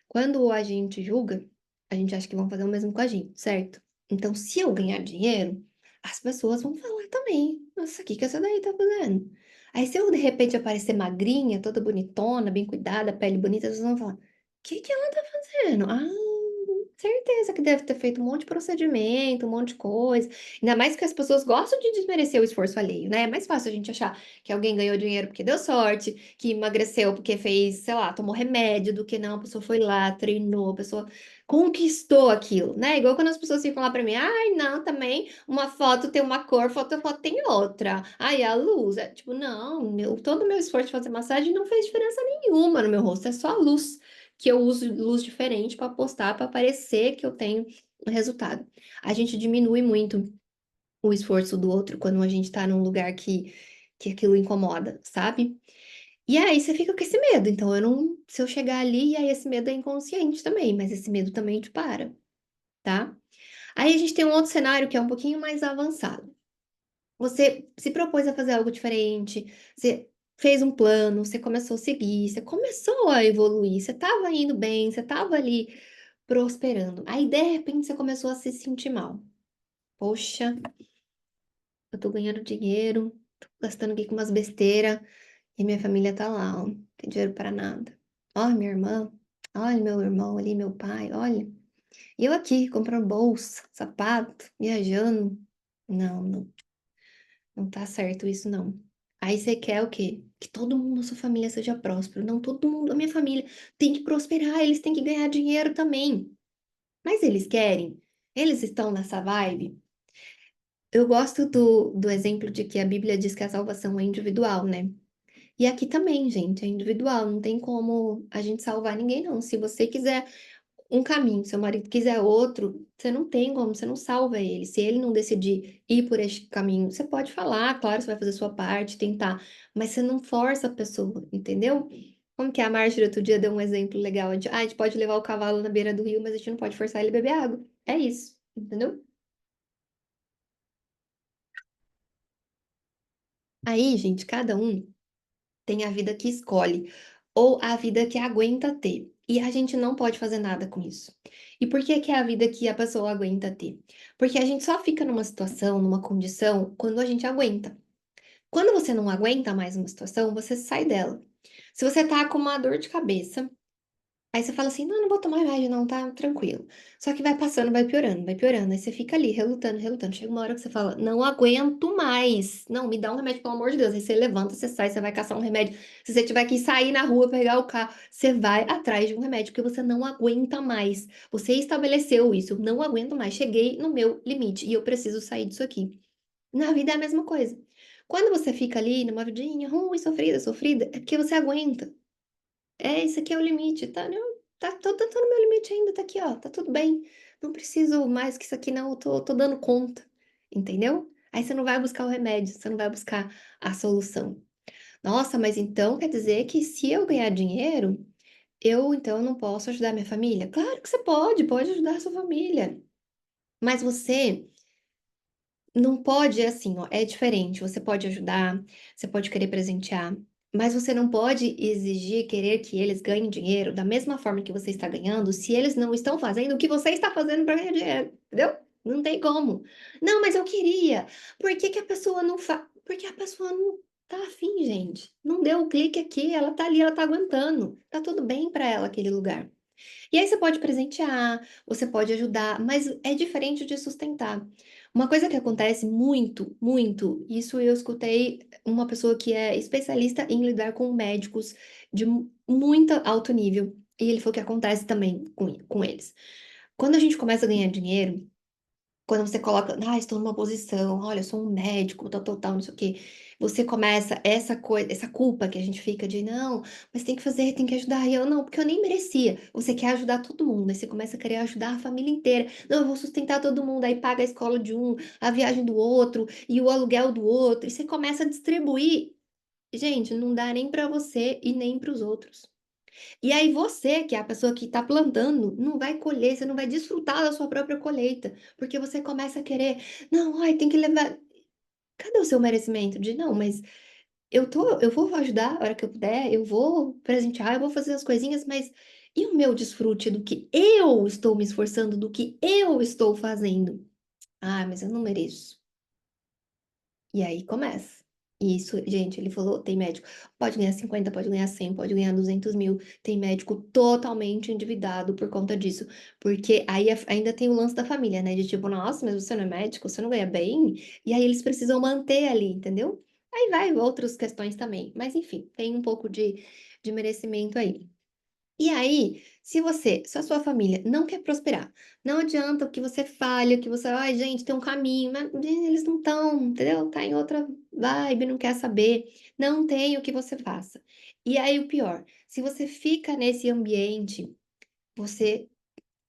Quando a gente julga, a gente acha que vão fazer o mesmo com a gente, certo? Então, se eu ganhar dinheiro, as pessoas vão falar também. Nossa, o que que essa daí tá fazendo? Aí, se eu de repente aparecer magrinha, toda bonitona, bem cuidada, pele bonita, vocês vão falar: o que que ela tá fazendo? Ah, certeza que deve ter feito um monte de procedimento, um monte de coisa. Ainda mais que as pessoas gostam de desmerecer o esforço alheio, né? É mais fácil a gente achar que alguém ganhou dinheiro porque deu sorte, que emagreceu porque fez, sei lá, tomou remédio, do que não, a pessoa foi lá, treinou, a pessoa conquistou aquilo, né? Igual quando as pessoas ficam lá pra mim: ai, não, também uma foto tem uma cor, outra foto tem outra. Ai, a luz, é tipo, não, todo o meu esforço de fazer massagem não fez diferença nenhuma no meu rosto, é só a luz que eu uso luz diferente para postar, para parecer que eu tenho um resultado. A gente diminui muito o esforço do outro quando a gente tá num lugar que aquilo incomoda, sabe? E aí você fica com esse medo. Então, eu não. Se eu chegar ali, e aí esse medo é inconsciente também, mas esse medo também te para, tá? Aí a gente tem um outro cenário que é um pouquinho mais avançado. Você se propôs a fazer algo diferente, você fez um plano, você começou a seguir, você começou a evoluir, você estava indo bem, você estava ali prosperando. Aí, de repente, você começou a se sentir mal. Poxa, eu tô ganhando dinheiro, tô gastando aqui com umas besteiras, e minha família tá lá, ó, não tem dinheiro para nada. Ó, minha irmã. Olha meu irmão ali, meu pai, olha. E eu aqui comprando bolsa, sapato, viajando. Não, não, não tá certo isso não. Aí você quer o quê? Que todo mundo da sua família seja próspero. Não, todo mundo da minha família tem que prosperar, eles têm que ganhar dinheiro também. Mas eles querem? Eles estão nessa vibe? Eu gosto do exemplo de que a Bíblia diz que a salvação é individual, né? E aqui também, gente, é individual, não tem como a gente salvar ninguém, não. Se você quiser um caminho, seu marido quiser outro, você não tem como, você não salva ele. Se ele não decidir ir por este caminho, você pode falar, claro, você vai fazer a sua parte, tentar, mas você não força a pessoa, entendeu? Como que a Marjorie outro dia deu um exemplo legal, a gente pode levar o cavalo na beira do rio, mas a gente não pode forçar ele a beber água. É isso, entendeu? Aí, gente, cada um tem a vida que escolhe ou a vida que aguenta ter. E a gente não pode fazer nada com isso. E por que que é a vida que a pessoa aguenta ter? Porque a gente só fica numa situação, numa condição, quando a gente aguenta. Quando você não aguenta mais uma situação, você sai dela. Se você tá com uma dor de cabeça, aí você fala assim, não, não vou tomar remédio, não, tá tranquilo. Só que vai passando, vai piorando, vai piorando. Aí você fica ali, relutando, relutando. Chega uma hora que você fala, não aguento mais. Não, me dá um remédio, pelo amor de Deus. Aí você levanta, você sai, você vai caçar um remédio. Se você tiver que sair na rua, pegar o carro, você vai atrás de um remédio, porque você não aguenta mais. Você estabeleceu isso, eu não aguento mais. Cheguei no meu limite e eu preciso sair disso aqui. Na vida é a mesma coisa. Quando você fica ali numa vidinha ruim, sofrida, sofrida, é porque você aguenta. É, esse aqui é o limite, tá? Não, tô no meu limite ainda, tá aqui, ó, tá tudo bem. Não preciso mais que isso aqui, não, tô dando conta, entendeu? Aí você não vai buscar o remédio, você não vai buscar a solução. Nossa, mas então quer dizer que se eu ganhar dinheiro, eu então não posso ajudar minha família? Claro que você pode ajudar a sua família. Mas você não pode, é assim, ó, é diferente. Você pode ajudar, você pode querer presentear, mas você não pode exigir, querer que eles ganhem dinheiro da mesma forma que você está ganhando, se eles não estão fazendo o que você está fazendo para ganhar dinheiro, entendeu? Não tem como. Não, mas eu queria. Por que que a pessoa não faz? Porque a pessoa não tá afim, gente. Não deu o clique aqui, ela tá ali, ela tá aguentando. Tá tudo bem para ela aquele lugar. E aí você pode presentear, você pode ajudar, mas é diferente de sustentar. Uma coisa que acontece muito, muito, isso eu escutei uma pessoa que é especialista em lidar com médicos de muito alto nível, e ele falou que acontece também com eles. Quando a gente começa a ganhar dinheiro, quando você coloca, estou numa posição, olha, eu sou um médico, tal, tal, tal, não sei o quê. Você começa essa coisa, essa culpa que a gente fica de, não, mas tem que fazer, tem que ajudar. E eu, não, porque eu nem merecia. Você quer ajudar todo mundo, aí você começa a querer ajudar a família inteira. Não, eu vou sustentar todo mundo, aí paga a escola de um, a viagem do outro, e o aluguel do outro. E você começa a distribuir. Gente, não dá nem para você e nem para os outros. E aí você, que é a pessoa que está plantando, não vai colher, você não vai desfrutar da sua própria colheita, porque você começa a querer, não, ai, tem que levar. Cadê o seu merecimento? De não, mas eu vou ajudar a hora que eu puder, eu vou presentear, eu vou fazer as coisinhas, mas e o meu desfrute do que eu estou me esforçando, do que eu estou fazendo? Ah, mas eu não mereço. E aí começa. E isso, gente, ele falou, tem médico, pode ganhar 50, pode ganhar 100, pode ganhar 200 mil. Tem médico totalmente endividado por conta disso. Porque aí ainda tem o lance da família, né? De tipo, nossa, mas você não é médico, você não ganha bem. E aí eles precisam manter ali, entendeu? Aí vai outras questões também. Mas enfim, tem um pouco de merecimento aí. E aí, se a sua família não quer prosperar, não adianta que você fale, que você, ai, gente, tem um caminho, mas eles não estão, entendeu? Tá em outra vibe, não quer saber, não tem o que você faça. E aí, o pior, se você fica nesse ambiente, você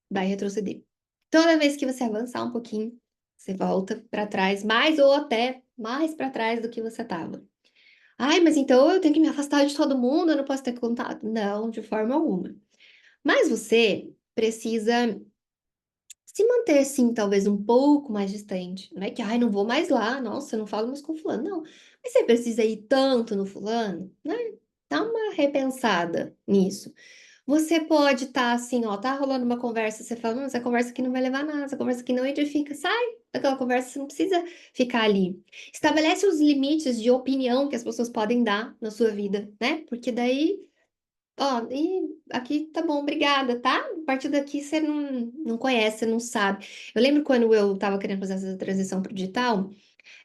vai retroceder. Toda vez que você avançar um pouquinho, você volta para trás, mais ou até mais para trás do que você estava. Ai, mas então eu tenho que me afastar de todo mundo, eu não posso ter contato? Não, de forma alguma. Mas você precisa se manter, sim, talvez um pouco mais distante. Não é que, ai, não vou mais lá, nossa, eu não falo mais com fulano. Não, mas você precisa ir tanto no fulano, né? Dá uma repensada nisso. Você pode estar assim, ó, tá rolando uma conversa, você fala, não, essa conversa aqui não vai levar a nada, essa conversa aqui não edifica, sai daquela conversa, você não precisa ficar ali. Estabelece os limites de opinião que as pessoas podem dar na sua vida, né? Porque daí Ó, e aqui tá bom, obrigada, tá? A partir daqui você não conhece, você não sabe. Eu lembro quando eu tava querendo fazer essa transição pro digital,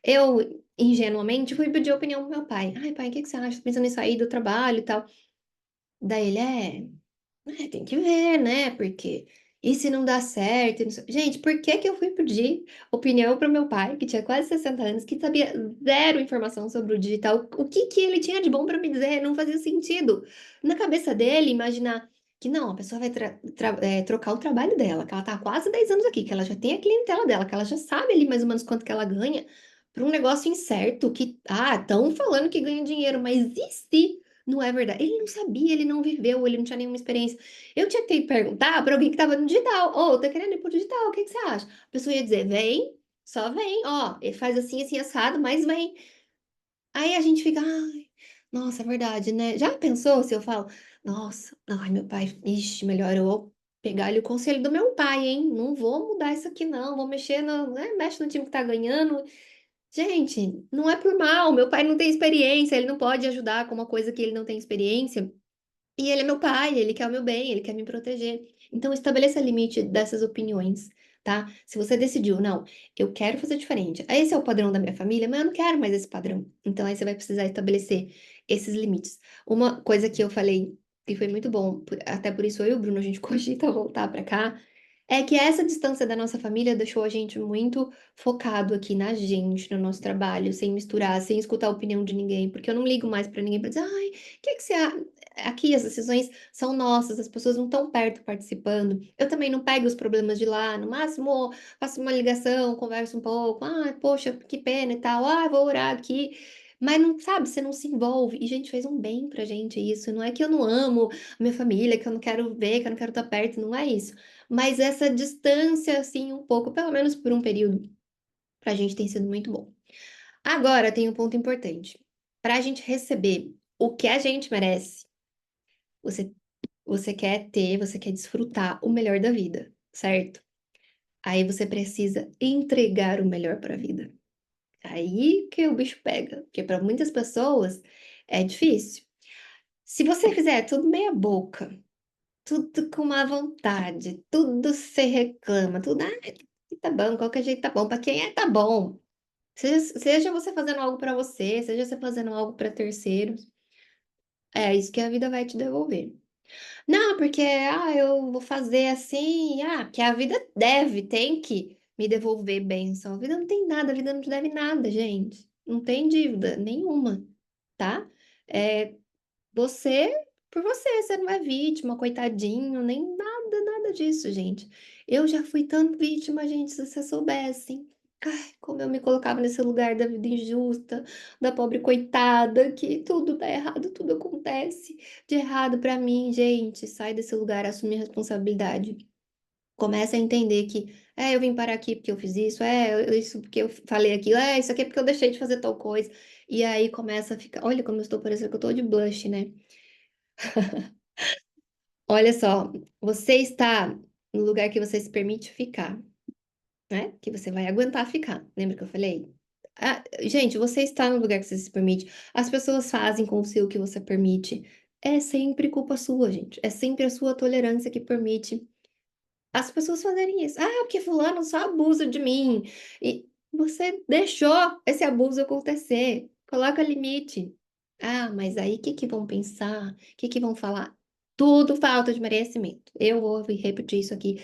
eu, ingenuamente, fui pedir a opinião pro meu pai. Ai, pai, o que que você acha? Tô pensando em sair do trabalho e tal. Daí ele, tem que ver, né? Porque e se não dá certo? E não sei- Gente, por que que eu fui pedir opinião para meu pai, que tinha quase 60 anos, que sabia zero informação sobre o digital? O que que ele tinha de bom para me dizer? Não fazia sentido. Na cabeça dele, imaginar que não, a pessoa vai trocar o trabalho dela, que ela tá há quase 10 anos aqui, que ela já tem a clientela dela, que ela já sabe ali mais ou menos quanto que ela ganha, para um negócio incerto, que, estão falando que ganha dinheiro, mas e se? Não é verdade. Ele não sabia, ele não viveu, ele não tinha nenhuma experiência. Eu tinha que perguntar para alguém que estava no digital. Ô, tá querendo ir pro digital, o que que você acha? A pessoa ia dizer, vem, só vem, ó, ele faz assim, assim, assado, mas vem. Aí a gente fica, ai, nossa, é verdade, né? Já pensou se eu falo, nossa, ai, meu pai, ixi, melhor eu pegar ali o conselho do meu pai, hein? Não vou mudar isso aqui, não, vou mexer no, né? Mexe no time que tá ganhando. Gente, não é por mal, meu pai não tem experiência, ele não pode ajudar com uma coisa que ele não tem experiência. E ele é meu pai, ele quer o meu bem, ele quer me proteger. Então, estabeleça limite dessas opiniões, tá? Se você decidiu, não, eu quero fazer diferente. Esse é o padrão da minha família, mas eu não quero mais esse padrão. Então, aí você vai precisar estabelecer esses limites. Uma coisa que eu falei, que foi muito bom, até por isso eu e o Bruno, a gente cogita voltar pra cá, é que essa distância da nossa família deixou a gente muito focado aqui na gente, no nosso trabalho, sem misturar, sem escutar a opinião de ninguém, porque eu não ligo mais pra ninguém pra dizer, ai, o que que você acha? Aqui as decisões são nossas, as pessoas não estão perto participando. Eu também não pego os problemas de lá, no máximo faço uma ligação, converso um pouco, poxa, que pena e tal, vou orar aqui. Mas não sabe, você não se envolve. E, gente, fez um bem pra gente isso. Não é que eu não amo a minha família, que eu não quero ver, que eu não quero estar perto, não é isso. Mas essa distância, assim, um pouco, pelo menos por um período, pra gente tem sido muito bom. Agora tem um ponto importante. Pra gente receber o que a gente merece, você você quer ter, você quer desfrutar o melhor da vida, certo? Aí você precisa entregar o melhor para a vida. Aí que o bicho pega, porque para muitas pessoas é difícil. Se você fizer tudo meia boca, tudo com má vontade, tudo você reclama, tudo, tá bom, qualquer jeito tá bom, para quem tá bom. Seja você fazendo algo para você, seja você fazendo algo para terceiros, é isso que a vida vai te devolver. Não, porque eu vou fazer assim, porque a vida deve, tem que me devolver bênção. A vida não tem nada, a vida não te deve nada, gente. Não tem dívida nenhuma, tá? É você por você, você não é vítima, coitadinho, nem nada, nada disso, gente. Eu já fui tão vítima, gente, se vocês soubessem. Ai, como eu me colocava nesse lugar da vida injusta, da pobre coitada, que tudo dá errado, tudo acontece de errado pra mim, gente. Sai desse lugar, assume a responsabilidade. Começa a entender que, eu vim parar aqui porque eu fiz isso, isso porque eu falei aquilo, isso aqui é porque eu deixei de fazer tal coisa. E aí começa a ficar, olha como eu estou parecendo que eu tô de blush, né? Olha só, você está no lugar que você se permite ficar, né? Que você vai aguentar ficar. Lembra que eu falei? Gente, você está no lugar que você se permite. As pessoas fazem com você o que você permite. É sempre culpa sua, gente. É sempre a sua tolerância que permite as pessoas fazerem isso. Porque fulano só abusa de mim. E você deixou esse abuso acontecer. Coloca limite. Mas aí o que que vão pensar? O que que vão falar? Tudo falta de merecimento. Eu vou repetir isso aqui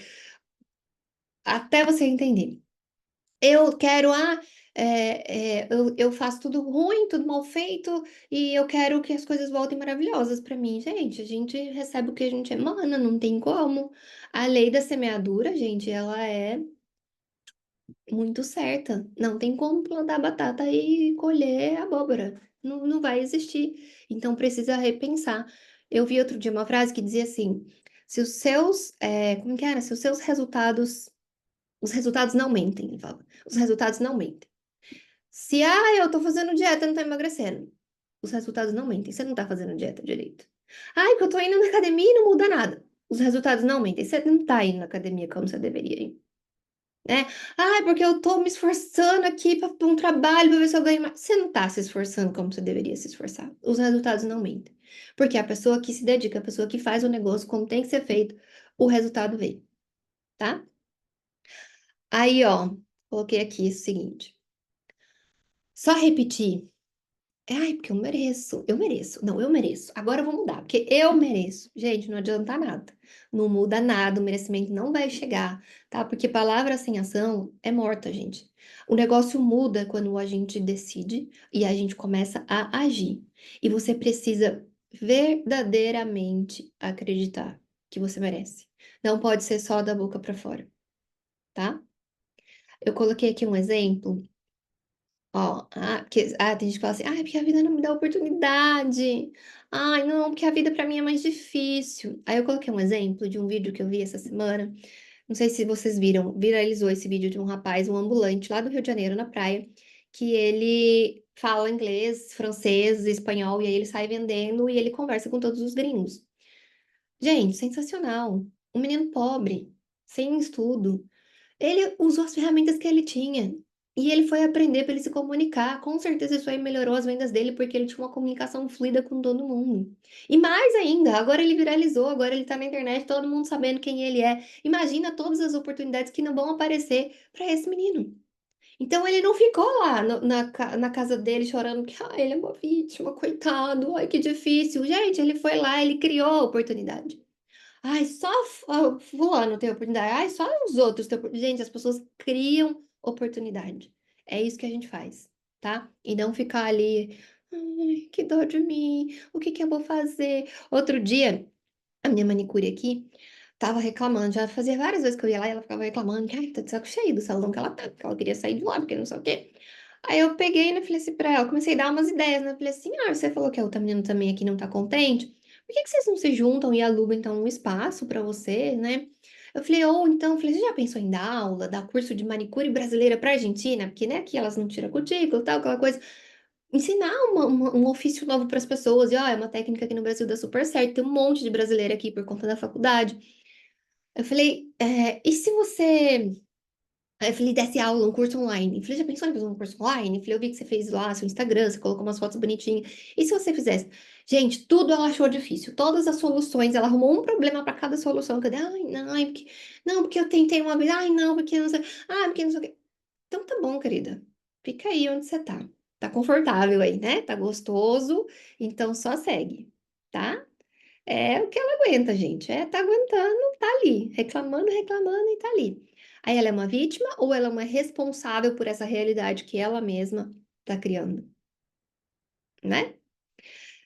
até você entender. Eu quero, eu faço tudo ruim, tudo mal feito, e eu quero que as coisas voltem maravilhosas para mim. Gente, a gente recebe o que a gente emana, não tem como. A lei da semeadura, gente, ela é muito certa. Não tem como plantar batata e colher abóbora. Não, não vai existir. Então precisa repensar. Eu vi outro dia uma frase que dizia assim: se os seus, como que era? Se os seus resultados, os resultados não mentem, ele fala. Os resultados não mentem. Se, eu tô fazendo dieta e não tô emagrecendo. Os resultados não mentem. Você não tá fazendo dieta direito. Que eu tô indo na academia e não muda nada. Os resultados não mentem. Você não tá indo na academia como você deveria ir. né? Ah, porque eu tô me esforçando aqui para um trabalho para ver se eu ganho mais. Você não tá se esforçando como você deveria se esforçar. Os resultados não mentem. Porque a pessoa que se dedica, a pessoa que faz o negócio como tem que ser feito, o resultado vem, tá? Aí, ó, coloquei aqui o seguinte: só repetir. Ai, porque eu mereço, eu mereço. Não, eu mereço. Agora eu vou mudar, porque eu mereço. Gente, não adianta nada. Não muda nada, o merecimento não vai chegar, tá? Porque palavra sem ação é morta, gente. O negócio muda quando a gente decide e a gente começa a agir. E você precisa verdadeiramente acreditar que você merece. Não pode ser só da boca para fora, tá? Eu coloquei aqui um exemplo. Ó, tem gente que fala assim, porque a vida não me dá oportunidade. Ai, não, porque a vida pra mim é mais difícil. Aí eu coloquei um exemplo de um vídeo que eu vi essa semana. Não sei se vocês viram, viralizou esse vídeo de um rapaz, um ambulante lá do Rio de Janeiro, na praia, que ele fala inglês, francês, espanhol, e aí ele sai vendendo e ele conversa com todos os gringos. Gente, sensacional. Um menino pobre, sem estudo. Ele usou as ferramentas que ele tinha. E ele foi aprender para ele se comunicar. Com certeza isso aí melhorou as vendas dele, porque ele tinha uma comunicação fluida com todo mundo. E mais ainda, agora ele viralizou, agora ele tá na internet, todo mundo sabendo quem ele é. Imagina todas as oportunidades que não vão aparecer para esse menino. Então ele não ficou lá na casa dele chorando que ele é uma vítima, coitado, ai que difícil. Gente, ele foi lá, ele criou a oportunidade. Ai, só fulano tem oportunidade. Ai, só os outros têm oportunidade. Gente, as pessoas criam oportunidade. É isso que a gente faz, tá? E não ficar ali, ai, que dó de mim, o que que eu vou fazer? Outro dia, a minha manicure aqui tava reclamando, já fazia várias vezes que eu ia lá e ela ficava reclamando que, ai, tá de saco cheio do salão que ela tá, porque ela queria sair de lá, porque não sei o quê. Aí eu peguei, né, falei assim pra ela, comecei a dar umas ideias, né? Falei assim, você falou que a outra menina também aqui não tá contente? Por que que vocês não se juntam e alugam, então, um espaço pra você, né? Eu falei, ou então, falei, você já pensou em dar aula, dar curso de manicure brasileira pra Argentina? Porque, né, aqui elas não tiram cutícula e tal, aquela coisa. Ensinar um ofício novo para as pessoas. E, ó, é uma técnica que no Brasil dá super certo. Tem um monte de brasileiro aqui por conta da faculdade. Eu falei, e se você Aí eu falei, desse aula, um curso online. Eu falei, já pensou em fazer um curso online? Eu falei, eu vi que você fez lá seu Instagram, você colocou umas fotos bonitinhas. E se você fizesse? Gente, tudo ela achou difícil. Todas as soluções, ela arrumou um problema para cada solução. Cadê? Ai, não, não, porque eu tentei uma vez. Ai, não, porque não sei. Porque não sei o quê. Então tá bom, querida. Fica aí onde você tá. Tá confortável aí, né? Tá gostoso. Então só segue, tá? É o que ela aguenta, gente. Tá aguentando, tá ali, reclamando, reclamando e tá ali. Aí ela é uma vítima ou ela é uma responsável por essa realidade que ela mesma tá criando, né?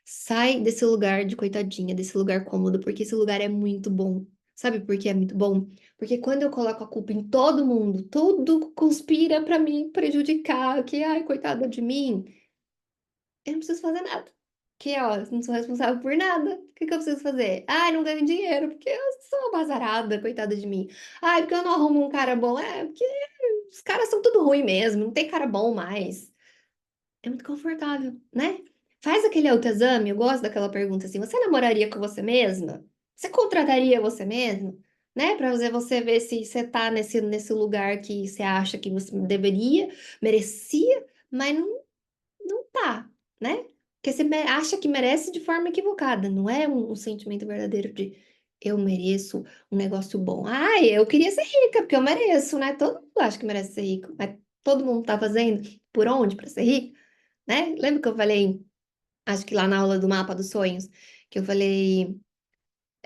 Sai desse lugar de coitadinha, desse lugar cômodo, porque esse lugar é muito bom. Sabe por que é muito bom? Porque quando eu coloco a culpa em todo mundo, tudo conspira pra me prejudicar, que ai, coitada de mim. Eu não preciso fazer nada. Que, ó, eu não sou responsável por nada. O que que eu preciso fazer? Não ganho dinheiro, porque eu sou uma azarada, coitada de mim. Porque eu não arrumo um cara bom. Porque os caras são tudo ruim mesmo, não tem cara bom mais. É muito confortável, né? Faz aquele autoexame, eu gosto daquela pergunta assim, você namoraria com você mesma? Você contrataria você mesma? Né? Pra você ver se você tá nesse lugar que você acha que você deveria, merecia, mas não tá, né? Porque você acha que merece de forma equivocada, não é um sentimento verdadeiro de eu mereço um negócio bom. Eu queria ser rica, porque eu mereço, né? Todo mundo acha que merece ser rico, mas todo mundo tá fazendo por onde para ser rico, né? Lembra que eu falei, acho que lá na aula do mapa dos sonhos, que eu falei,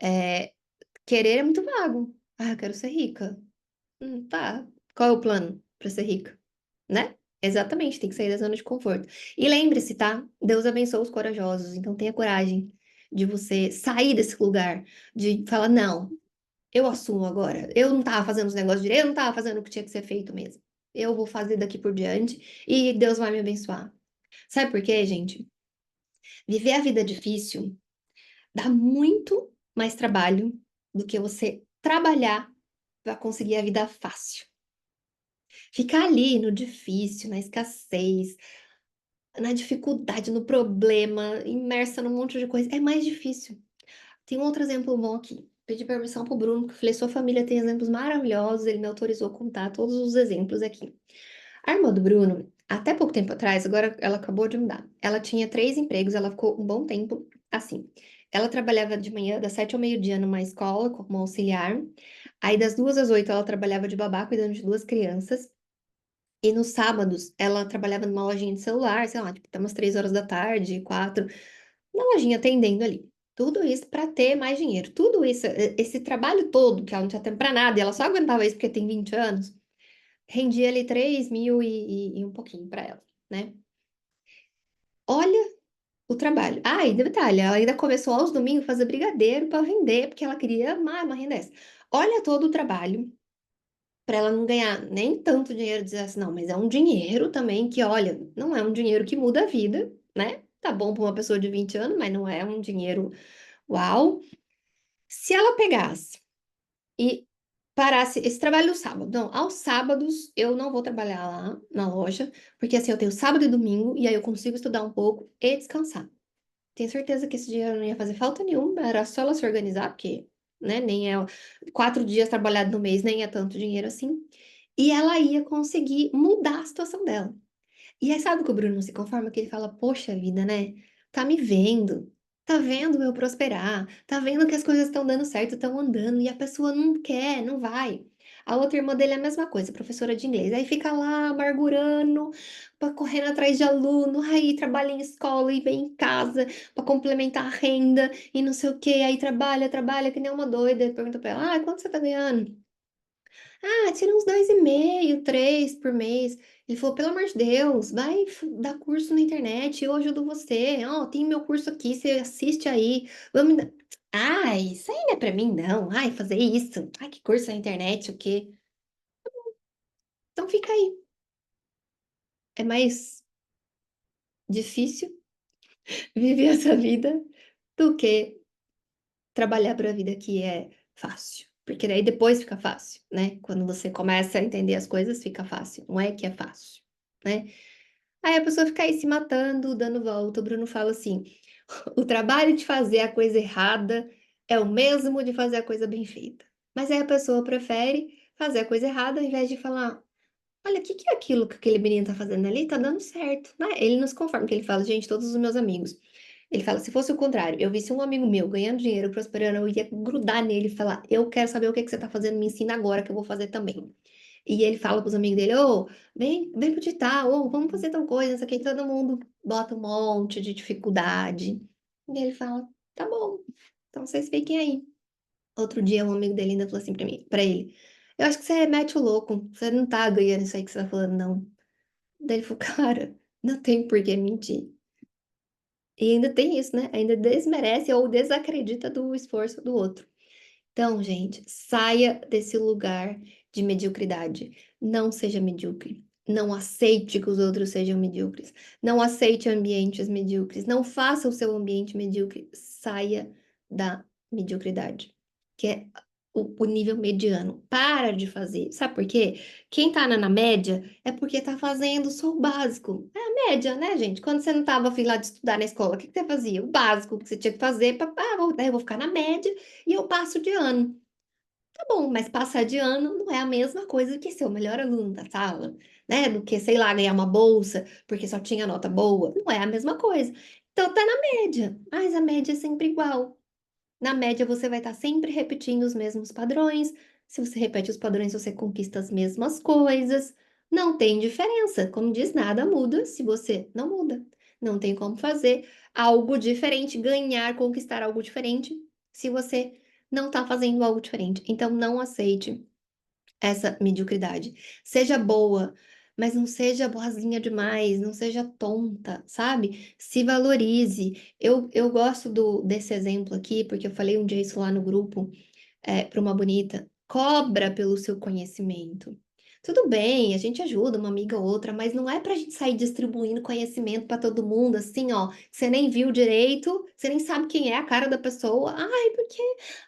é, querer é muito vago. Eu quero ser rica. Tá. Qual é o plano para ser rica? Né? Exatamente, tem que sair da zona de conforto. E lembre-se, tá? Deus abençoa os corajosos, então tenha coragem de você sair desse lugar, de falar, não, eu assumo agora. Eu não tava fazendo os negócios direito, eu não tava fazendo o que tinha que ser feito mesmo. Eu vou fazer daqui por diante e Deus vai me abençoar. Sabe por quê, gente? Viver a vida difícil dá muito mais trabalho do que você trabalhar para conseguir a vida fácil. Ficar ali no difícil, na escassez, na dificuldade, no problema, imersa num monte de coisa, é mais difícil. Tem um outro exemplo bom aqui. pedi permissão pro Bruno, porque eu falei, sua família tem exemplos maravilhosos, ele me autorizou a contar todos os exemplos aqui. A irmã do Bruno, até pouco tempo atrás, agora ela acabou de mudar. Ela tinha 3 empregos, ela ficou um bom tempo assim. Ela trabalhava de manhã, das 7 ao meio-dia, numa escola como auxiliar. Aí, das 2 às 8, ela trabalhava de babá, cuidando de 2 crianças. E nos sábados, ela trabalhava numa lojinha de celular, sei lá, tipo, até umas 3 horas da tarde, 4, na lojinha atendendo ali. Tudo isso para ter mais dinheiro. Tudo isso, esse trabalho todo, que ela não tinha tempo para nada, e ela só aguentava isso porque tem 20 anos, rendia ali 3 mil e um pouquinho para ela, né? Olha o trabalho. Ah, e detalhe, ela ainda começou aos domingos a fazer brigadeiro para vender, porque ela queria uma renda extra. Olha todo o trabalho para ela não ganhar nem tanto dinheiro, dizer assim, não, mas é um dinheiro também que, olha, não é um dinheiro que muda a vida, né? Tá bom para uma pessoa de 20 anos, mas não é um dinheiro uau. Se ela pegasse e parasse esse trabalho no sábado, não, aos sábados eu não vou trabalhar lá na loja, porque assim eu tenho sábado e domingo e aí eu consigo estudar um pouco e descansar. Tenho certeza que esse dinheiro não ia fazer falta nenhuma, era só ela se organizar, porque, né, nem é 4 dias trabalhado no mês, nem é tanto dinheiro assim. E ela ia conseguir mudar a situação dela. E aí, sabe que o Bruno não se conforma? Que ele fala, poxa vida, né? Tá me vendo, tá vendo eu prosperar, tá vendo que as coisas estão dando certo, estão andando, e a pessoa não quer, não vai. A outra irmã dele é a mesma coisa, professora de inglês. Aí fica lá amargurando, correndo atrás de aluno, aí trabalha em escola e vem em casa pra complementar a renda e não sei o quê. Aí trabalha que nem uma doida. E pergunta pra ela, ah, quanto você tá ganhando? Ah, tira uns 2,5, 3 por mês. Ele falou, pelo amor de Deus, vai dar curso na internet, eu ajudo você. Ó, tem meu curso aqui, você assiste aí. Vamos... Ai, isso aí não é pra mim, não. Ai, fazer isso. Ai, que curso na internet, o quê? Então fica aí. É mais difícil viver essa vida do que trabalhar para a vida que é fácil. Porque daí depois fica fácil, né? Quando você começa a entender as coisas, fica fácil. Não é que é fácil, né? Aí a pessoa fica aí se matando, dando volta. O Bruno fala assim: o trabalho de fazer a coisa errada é o mesmo de fazer a coisa bem feita. Mas aí a pessoa prefere fazer a coisa errada ao invés de falar: olha, o que que é aquilo que aquele menino tá fazendo ali? Tá dando certo, né? Ele não se conforma, porque ele fala: gente, todos os meus amigos. Ele fala: se fosse o contrário, eu visse um amigo meu ganhando dinheiro, prosperando, eu ia grudar nele e falar: eu quero saber o que que você tá fazendo, me ensina agora que eu vou fazer também. E ele fala pros amigos dele, ô, vem pro digital, ô, vamos fazer tal coisa, isso aqui, todo mundo bota um monte de dificuldade. E ele fala, tá bom, então vocês fiquem aí. Outro dia, um amigo dele ainda falou assim pra ele, eu acho que você mete o louco, você não tá ganhando isso aí que você tá falando, não. Daí ele falou, cara, não tem por que mentir. E ainda tem isso, né? Ainda desmerece ou desacredita do esforço do outro. Então, gente, saia desse lugar de mediocridade. Não seja medíocre. Não aceite que os outros sejam medíocres. Não aceite ambientes medíocres. Não faça o seu ambiente medíocre. Saia da mediocridade, que é o nível mediano. Para de fazer. Sabe por quê? Quem tá na média é porque tá fazendo só o básico. É a média, né, gente? Quando você não tava afim lá de estudar na escola, o que que você fazia? O básico que você tinha que fazer para, daí eu vou ficar na média e eu passo de ano. Tá bom, mas passar de ano não é a mesma coisa que ser o melhor aluno da sala, né? Do que, sei lá, ganhar uma bolsa porque só tinha nota boa. Não é a mesma coisa. Então tá na média, mas a média é sempre igual. Na média você vai estar sempre repetindo os mesmos padrões. Se você repete os padrões, você conquista as mesmas coisas. Não tem diferença. Como diz, nada muda se você não muda. Não tem como fazer algo diferente, ganhar, conquistar algo diferente se você não está fazendo algo diferente. Então, não aceite essa mediocridade. Seja boa, mas não seja boazinha demais, não seja tonta, sabe? Se valorize. Eu gosto desse exemplo aqui, porque eu falei um dia isso lá no grupo, para uma bonita. Cobra pelo seu conhecimento. Tudo bem, a gente ajuda uma amiga ou outra, mas não é pra gente sair distribuindo conhecimento pra todo mundo, assim, ó. Você nem viu direito, você nem sabe quem é a cara da pessoa. Ai, porque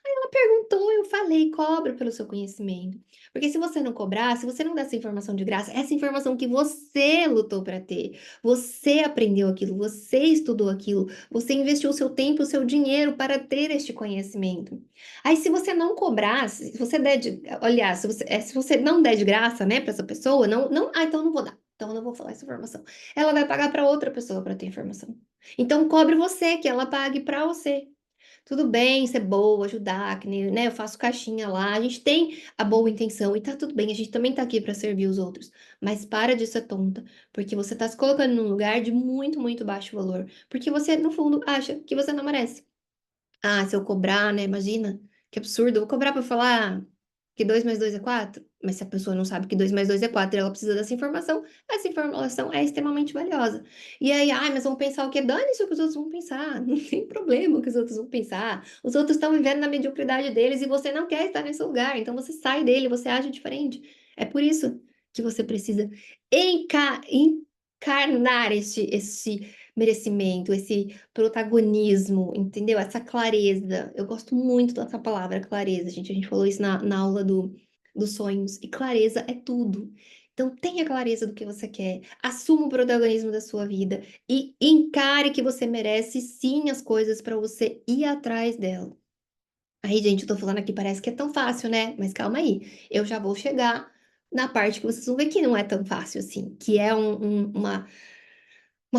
ela perguntou, eu falei, cobra pelo seu conhecimento. Porque se você não cobrar, se você não der essa informação de graça, essa informação que você lutou pra ter, você aprendeu aquilo, você estudou aquilo, você investiu o seu tempo, o seu dinheiro para ter este conhecimento. Aí, se você não cobrar, se você der de, aliás, se você não der de graça, né, para essa pessoa, então eu não vou dar. Então eu não vou falar essa informação. Ela vai pagar para outra pessoa para ter informação. Então cobre você, que ela pague para você. Tudo bem, ser boa, ajudar, que nem, né, eu faço caixinha lá, a gente tem a boa intenção e tá tudo bem, a gente também tá aqui para servir os outros. Mas para de ser tonta, porque você tá se colocando num lugar de muito, muito baixo valor, porque você no fundo acha que você não merece. Ah, se eu cobrar, né? Imagina, que absurdo. Eu vou cobrar pra falar que 2 mais 2 é 4. Mas se a pessoa não sabe que 2 mais 2 é 4 e ela precisa dessa informação, essa informação é extremamente valiosa. E aí, ai, mas vão pensar o quê? Dane-se o que os outros vão pensar. Não tem problema o que os outros vão pensar. Os outros estão vivendo na mediocridade deles e você não quer estar nesse lugar. Então você sai dele, você age diferente. É por isso que você precisa encarnar esse merecimento, esse protagonismo, entendeu? Essa clareza. Eu gosto muito dessa palavra, clareza, gente. A gente falou isso na aula dos sonhos. E clareza é tudo. Então, tenha clareza do que você quer, assuma o protagonismo da sua vida e encare que você merece sim as coisas para você ir atrás dela. Aí, gente, eu tô falando aqui, parece que é tão fácil, né? Mas calma aí, eu já vou chegar na parte que vocês vão ver que não é tão fácil assim, que é uma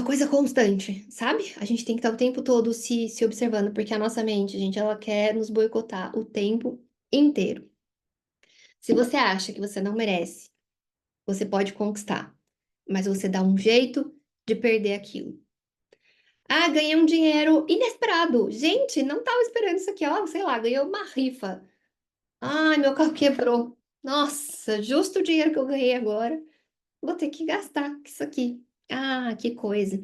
coisa constante, sabe? A gente tem que estar o tempo todo se observando, porque a nossa mente, gente, ela quer nos boicotar o tempo inteiro. Se você acha que você não merece, você pode conquistar, mas você dá um jeito de perder aquilo. Ah, ganhei um dinheiro inesperado. Gente, não estava esperando isso aqui, ó, sei lá, ganhei uma rifa. Ai, meu carro quebrou. Nossa, justo o dinheiro que eu ganhei agora, vou ter que gastar com isso aqui. Ah, que coisa.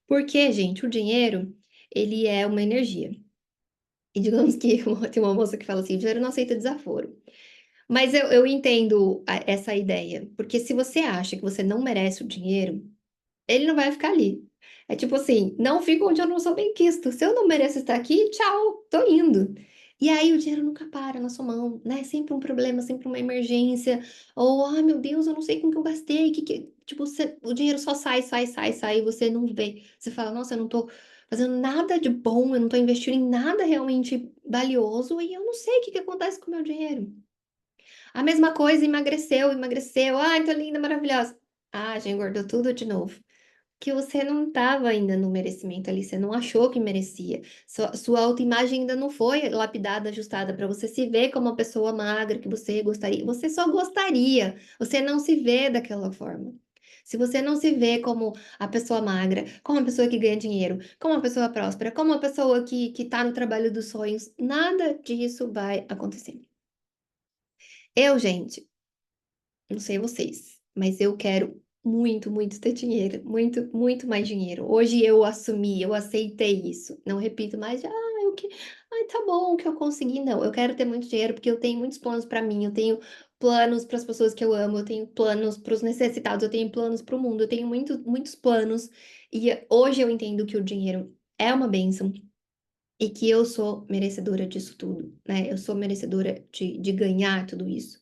Porque, gente, o dinheiro, ele é uma energia. E digamos que tem uma moça que fala assim, dinheiro não aceita desaforo. Mas eu entendo essa ideia, porque se você acha que você não merece o dinheiro, ele não vai ficar ali. É tipo assim, não fica onde eu não sou bem quisto. Se eu não mereço estar aqui, tchau, tô indo. E aí o dinheiro nunca para na sua mão, né? Sempre um problema, sempre uma emergência. Ou, ai meu Deus, eu não sei com que eu gastei. Tipo, o dinheiro só sai, sai, sai, sai, e você não vê. Você fala, nossa, eu não tô fazendo nada de bom, eu não tô investindo em nada realmente valioso, e eu não sei o que acontece com o meu dinheiro. A mesma coisa, emagreceu, emagreceu. Ai, tô linda, maravilhosa. Ah, já engordou tudo de novo que você não estava ainda no merecimento ali, você não achou que merecia. Sua autoimagem ainda não foi lapidada, ajustada para você se ver como uma pessoa magra que você gostaria. Você só gostaria, você não se vê daquela forma. Se você não se vê como a pessoa magra, como a pessoa que ganha dinheiro, como uma pessoa próspera, como uma pessoa que está no trabalho dos sonhos, nada disso vai acontecer. Eu, gente, não sei vocês, mas eu quero muito, muito ter dinheiro, muito, muito mais dinheiro. Hoje eu assumi, eu aceitei isso. Não repito mais, o que, ai, tá bom que eu consegui. Não, eu quero ter muito dinheiro porque eu tenho muitos planos para mim, eu tenho planos para as pessoas que eu amo, eu tenho planos para os necessitados, eu tenho planos para o mundo, eu tenho muitos planos. E hoje eu entendo que o dinheiro é uma bênção. E que eu sou merecedora disso tudo, né? Eu sou merecedora de ganhar tudo isso.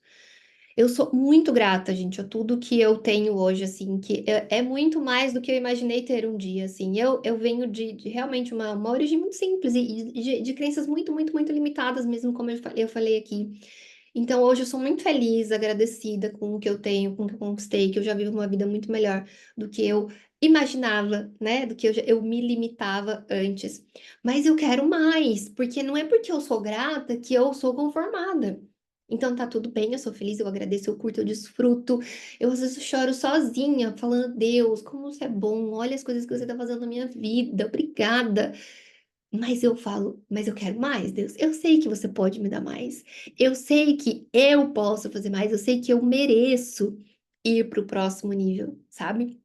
Eu sou muito grata, gente, a tudo que eu tenho hoje, assim, que é muito mais do que eu imaginei ter um dia, assim. Eu venho de realmente uma origem muito simples e de crenças muito, muito, muito limitadas mesmo, como eu falei aqui. Então, hoje eu sou muito feliz, agradecida com o que eu tenho, com o que eu conquistei, que eu já vivo uma vida muito melhor do que eu imaginava, né? Do que eu me limitava antes. Mas eu quero mais, porque não é porque eu sou grata que eu sou conformada. Então tá tudo bem, eu sou feliz, eu agradeço, eu curto, eu desfruto. Eu às vezes choro sozinha, falando, Deus, como você é bom, olha as coisas que você tá fazendo na minha vida, obrigada. Mas eu falo, mas eu quero mais, Deus. Eu sei que você pode me dar mais. Eu sei que eu posso fazer mais. Eu sei que eu mereço ir para o próximo nível, sabe?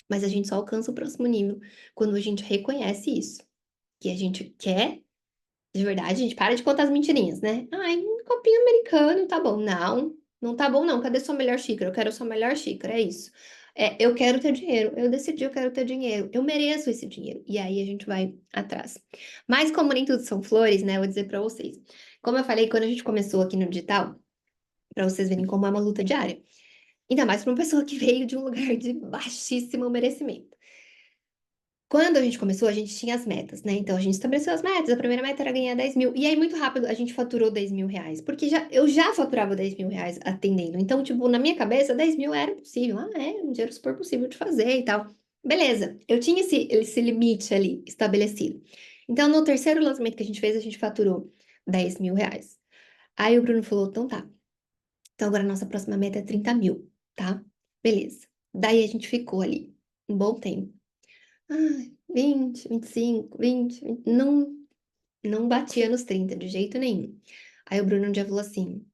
Mas a gente só alcança o próximo nível quando a gente reconhece isso. Que a gente quer, de verdade, a gente para de contar as mentirinhas, né? Ai, um copinho americano, tá bom. Não, Não tá bom, não. Cadê sua melhor xícara? Eu quero sua melhor xícara, é isso. Eu quero ter dinheiro. Eu decidi, eu quero ter dinheiro. Eu mereço esse dinheiro. E aí a gente vai atrás. Mas como nem tudo são flores, né? Eu vou dizer pra vocês. Como eu falei, quando a gente começou aqui no digital, pra vocês verem como é uma luta diária. Ainda mais pra uma pessoa que veio de um lugar de baixíssimo merecimento. Quando a gente começou, a gente tinha as metas, né? Então a gente estabeleceu as metas. A primeira meta era ganhar 10 mil. E aí, muito rápido, a gente faturou 10 mil reais. Porque eu já faturava 10 mil reais atendendo. Então, tipo, na minha cabeça, 10 mil era possível. Ah, é um dinheiro super possível de fazer e tal. Beleza, eu tinha esse limite ali estabelecido. Então, no terceiro lançamento que a gente fez, a gente faturou 10 mil reais. Aí o Bruno falou: então tá. Então agora a nossa próxima meta é 30 mil, tá? Beleza. Daí a gente ficou ali um bom tempo. Ai, 20, 25, 20, 20, não batia nos 30 de jeito nenhum. Aí o Bruno um dia falou assim: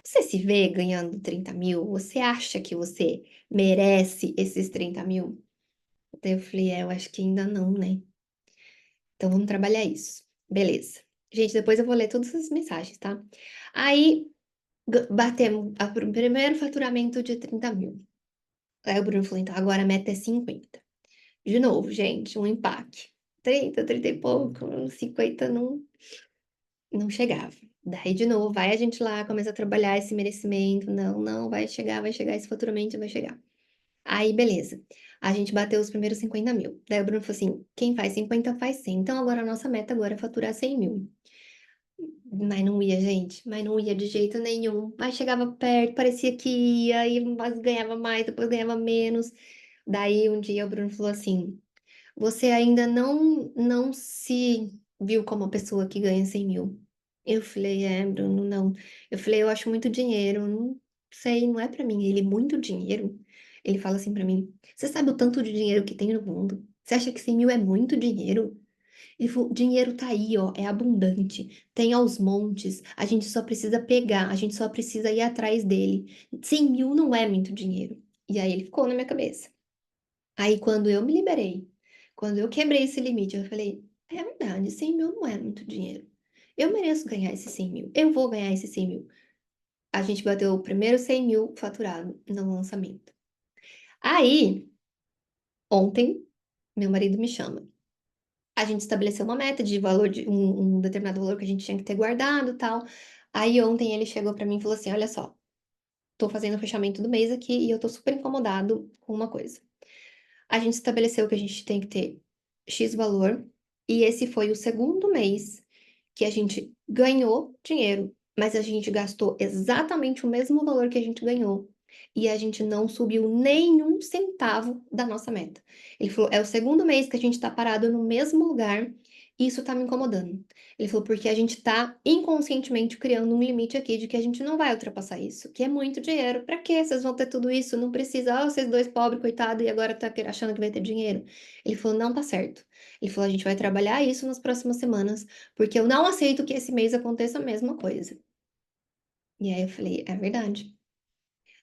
você se vê ganhando 30 mil? Você acha que você merece esses 30 mil? Daí eu falei: eu acho que ainda não, né? Então vamos trabalhar isso. Beleza. Gente, depois eu vou ler todas as mensagens, tá? Aí batemos o primeiro faturamento de 30 mil. Aí o Bruno falou: então agora a meta é 50. De novo, gente, um empate. 30, 30 e pouco, 50 não chegava. Daí, de novo, vai a gente lá, começa a trabalhar esse merecimento. Não, não, vai chegar, esse faturamento vai chegar. Aí, beleza. A gente bateu os primeiros 50 mil. Daí o Bruno falou assim: quem faz 50 faz 100. Então, agora a nossa meta agora é faturar 100 mil. Mas não ia, gente. Mas não ia de jeito nenhum. Mas chegava perto, parecia que ia, e ganhava mais, depois ganhava menos. Daí, um dia, o Bruno falou assim: você ainda não se viu como uma pessoa que ganha 100 mil. Eu falei: Bruno, não. Eu falei: eu acho muito dinheiro, não sei, não é pra mim. Ele, muito dinheiro? Ele fala assim pra mim: você sabe o tanto de dinheiro que tem no mundo? Você acha que 100 mil é muito dinheiro? Ele falou: o dinheiro tá aí, ó, é abundante, tem aos montes, a gente só precisa pegar, a gente só precisa ir atrás dele. 100 mil não é muito dinheiro. E aí ele ficou na minha cabeça. Aí, quando eu me liberei, quando eu quebrei esse limite, eu falei: é verdade, 100 mil não é muito dinheiro. Eu mereço ganhar esses 100 mil. Eu vou ganhar esses 100 mil. A gente bateu o primeiro 100 mil faturado no lançamento. Aí, ontem, meu marido me chama. A gente estabeleceu uma meta de valor, de um determinado valor que a gente tinha que ter guardado e tal. Aí, ontem, ele chegou pra mim e falou assim: olha só, tô fazendo o fechamento do mês aqui e eu tô super incomodado com uma coisa. A gente estabeleceu que a gente tem que ter X valor, e esse foi o segundo mês que a gente ganhou dinheiro, mas a gente gastou exatamente o mesmo valor que a gente ganhou. E a gente não subiu nenhum centavo da nossa meta. Ele falou: é o segundo mês que a gente tá parado no mesmo lugar e isso tá me incomodando. Ele falou: porque a gente tá inconscientemente criando um limite aqui de que a gente não vai ultrapassar isso, que é muito dinheiro. Pra quê? Vocês vão ter tudo isso? Não precisa. Ah, vocês dois pobres, coitado, e agora tá achando que vai ter dinheiro. Ele falou: não tá certo. Ele falou: a gente vai trabalhar isso nas próximas semanas, porque eu não aceito que esse mês aconteça a mesma coisa. E aí eu falei: é verdade.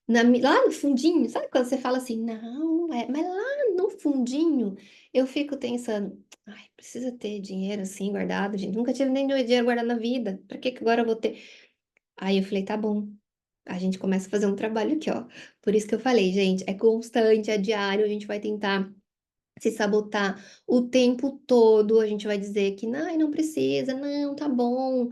Lá no fundinho, sabe quando você fala assim: não, não é, mas lá no fundinho eu fico pensando: ai, precisa ter dinheiro assim guardado, gente. Nunca tive nem dinheiro guardado na vida. Pra que que agora eu vou ter? Aí eu falei: tá bom. A gente começa a fazer um trabalho aqui, ó. Por isso que eu falei, gente, é constante, é diário, a gente vai tentar se sabotar o tempo todo, a gente vai dizer que não, não precisa, não, tá bom.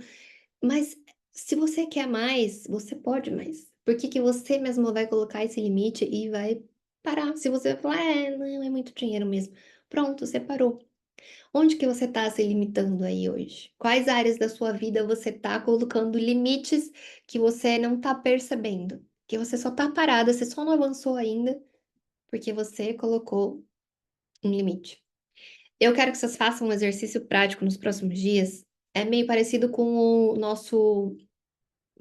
Mas se você quer mais, você pode mais. Por que que você mesmo vai colocar esse limite e vai parar? Se você falar: não, é muito dinheiro mesmo. Pronto, você parou. Onde que você está se limitando aí hoje? Quais áreas da sua vida você está colocando limites que você não está percebendo? Que você só está parada, você só não avançou ainda porque você colocou um limite. Eu quero que vocês façam um exercício prático nos próximos dias. É meio parecido com o nosso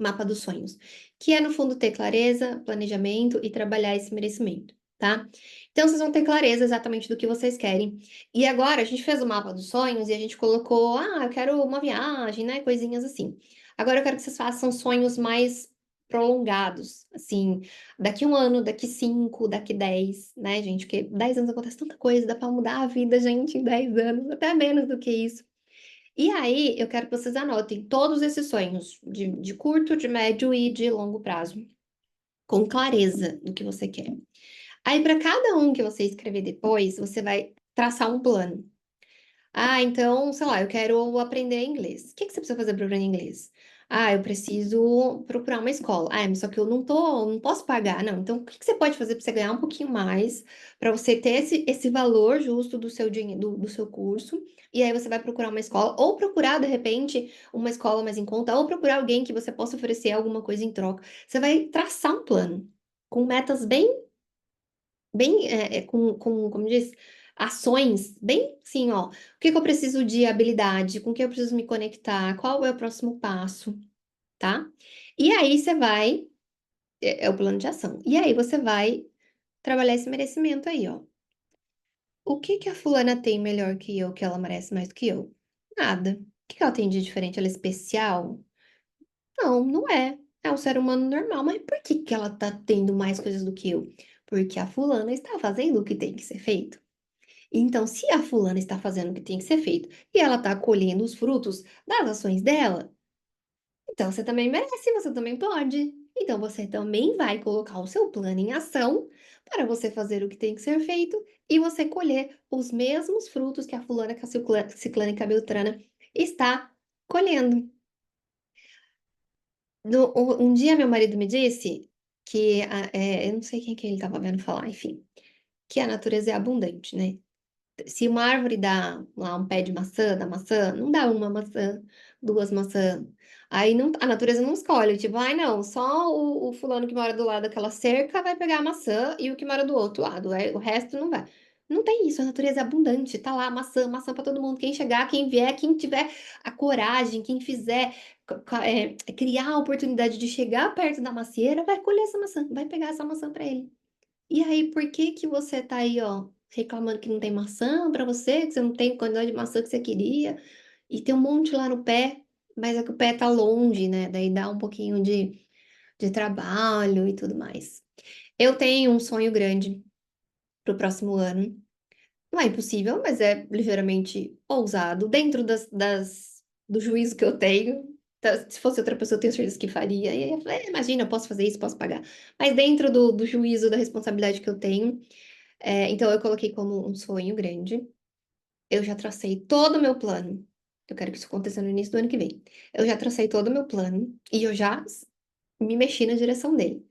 mapa dos sonhos, que é no fundo ter clareza, planejamento e trabalhar esse merecimento, tá? Então vocês vão ter clareza exatamente do que vocês querem. E agora a gente fez o mapa dos sonhos e a gente colocou: eu quero uma viagem, né? Coisinhas assim. Agora eu quero que vocês façam sonhos mais prolongados, assim, daqui um ano, daqui 5, daqui 10, né, gente? Porque 10 anos acontece tanta coisa, dá pra mudar a vida, gente, em 10 anos, até menos do que isso. E aí, eu quero que vocês anotem todos esses sonhos, de curto, de médio e de longo prazo. com clareza do que você quer. Aí, para cada um que você escrever depois, você vai traçar um plano. Ah, então, sei lá, eu quero aprender inglês. O que que você precisa fazer para aprender inglês? Ah, eu preciso procurar uma escola. Ah, mas só que eu não posso pagar. Não, então o que que você pode fazer para você ganhar um pouquinho mais, para você ter esse valor justo do seu dinheiro, do seu curso? E aí você vai procurar uma escola, ou procurar, de repente, uma escola mais em conta, ou procurar alguém que você possa oferecer alguma coisa em troca. Você vai traçar um plano com metas como diz, ações, bem assim, ó. O que que eu preciso de habilidade? Com o que eu preciso me conectar? Qual é o próximo passo, tá? E aí você vai, é o plano de ação. E aí você vai trabalhar esse merecimento aí, ó. O que que a fulana tem melhor que eu, que ela merece mais do que eu? Nada. O que que ela tem de diferente? Ela é especial? Não, não é. É um ser humano normal. Mas por que que ela tá tendo mais coisas do que eu? Porque a fulana está fazendo o que tem que ser feito. Então, se a fulana está fazendo o que tem que ser feito e ela está colhendo os frutos das ações dela, então você também merece, você também pode. Então, você também vai colocar o seu plano em ação para você fazer o que tem que ser feito e você colher os mesmos frutos que a fulana, que a ciclana e que a beltrana está colhendo. Um dia meu marido me disse que, eu não sei quem que ele estava vendo falar, enfim, que a natureza é abundante, né? Se uma árvore dá lá um pé de maçã, da maçã, não dá uma maçã, duas maçãs. Aí não, a natureza não escolhe, tipo, ai não, só o fulano que mora do lado daquela cerca vai pegar a maçã e o que mora do outro lado, o resto não vai. Não tem isso, a natureza é abundante, tá lá maçã, maçã para todo mundo. Quem chegar, quem vier, quem tiver a coragem, quem fizer criar a oportunidade de chegar perto da macieira, vai colher essa maçã, vai pegar essa maçã para ele. E aí, por que que você tá aí, ó, reclamando que não tem maçã pra você, que você não tem a quantidade de maçã que você queria, e tem um monte lá no pé, mas é que o pé tá longe, né? Daí dá um pouquinho de trabalho e tudo mais. Eu tenho um sonho grande pro próximo ano. Não é impossível, mas é ligeiramente ousado, dentro do juízo que eu tenho. Então, se fosse outra pessoa, eu tenho certeza que faria. E aí eu falei, imagina, eu posso fazer isso, posso pagar. Mas dentro do juízo, da responsabilidade que eu tenho, então, eu coloquei como um sonho grande. Eu já tracei todo o meu plano. Eu quero que isso aconteça no início do ano que vem. Eu já tracei todo o meu plano e eu já me mexi na direção dele.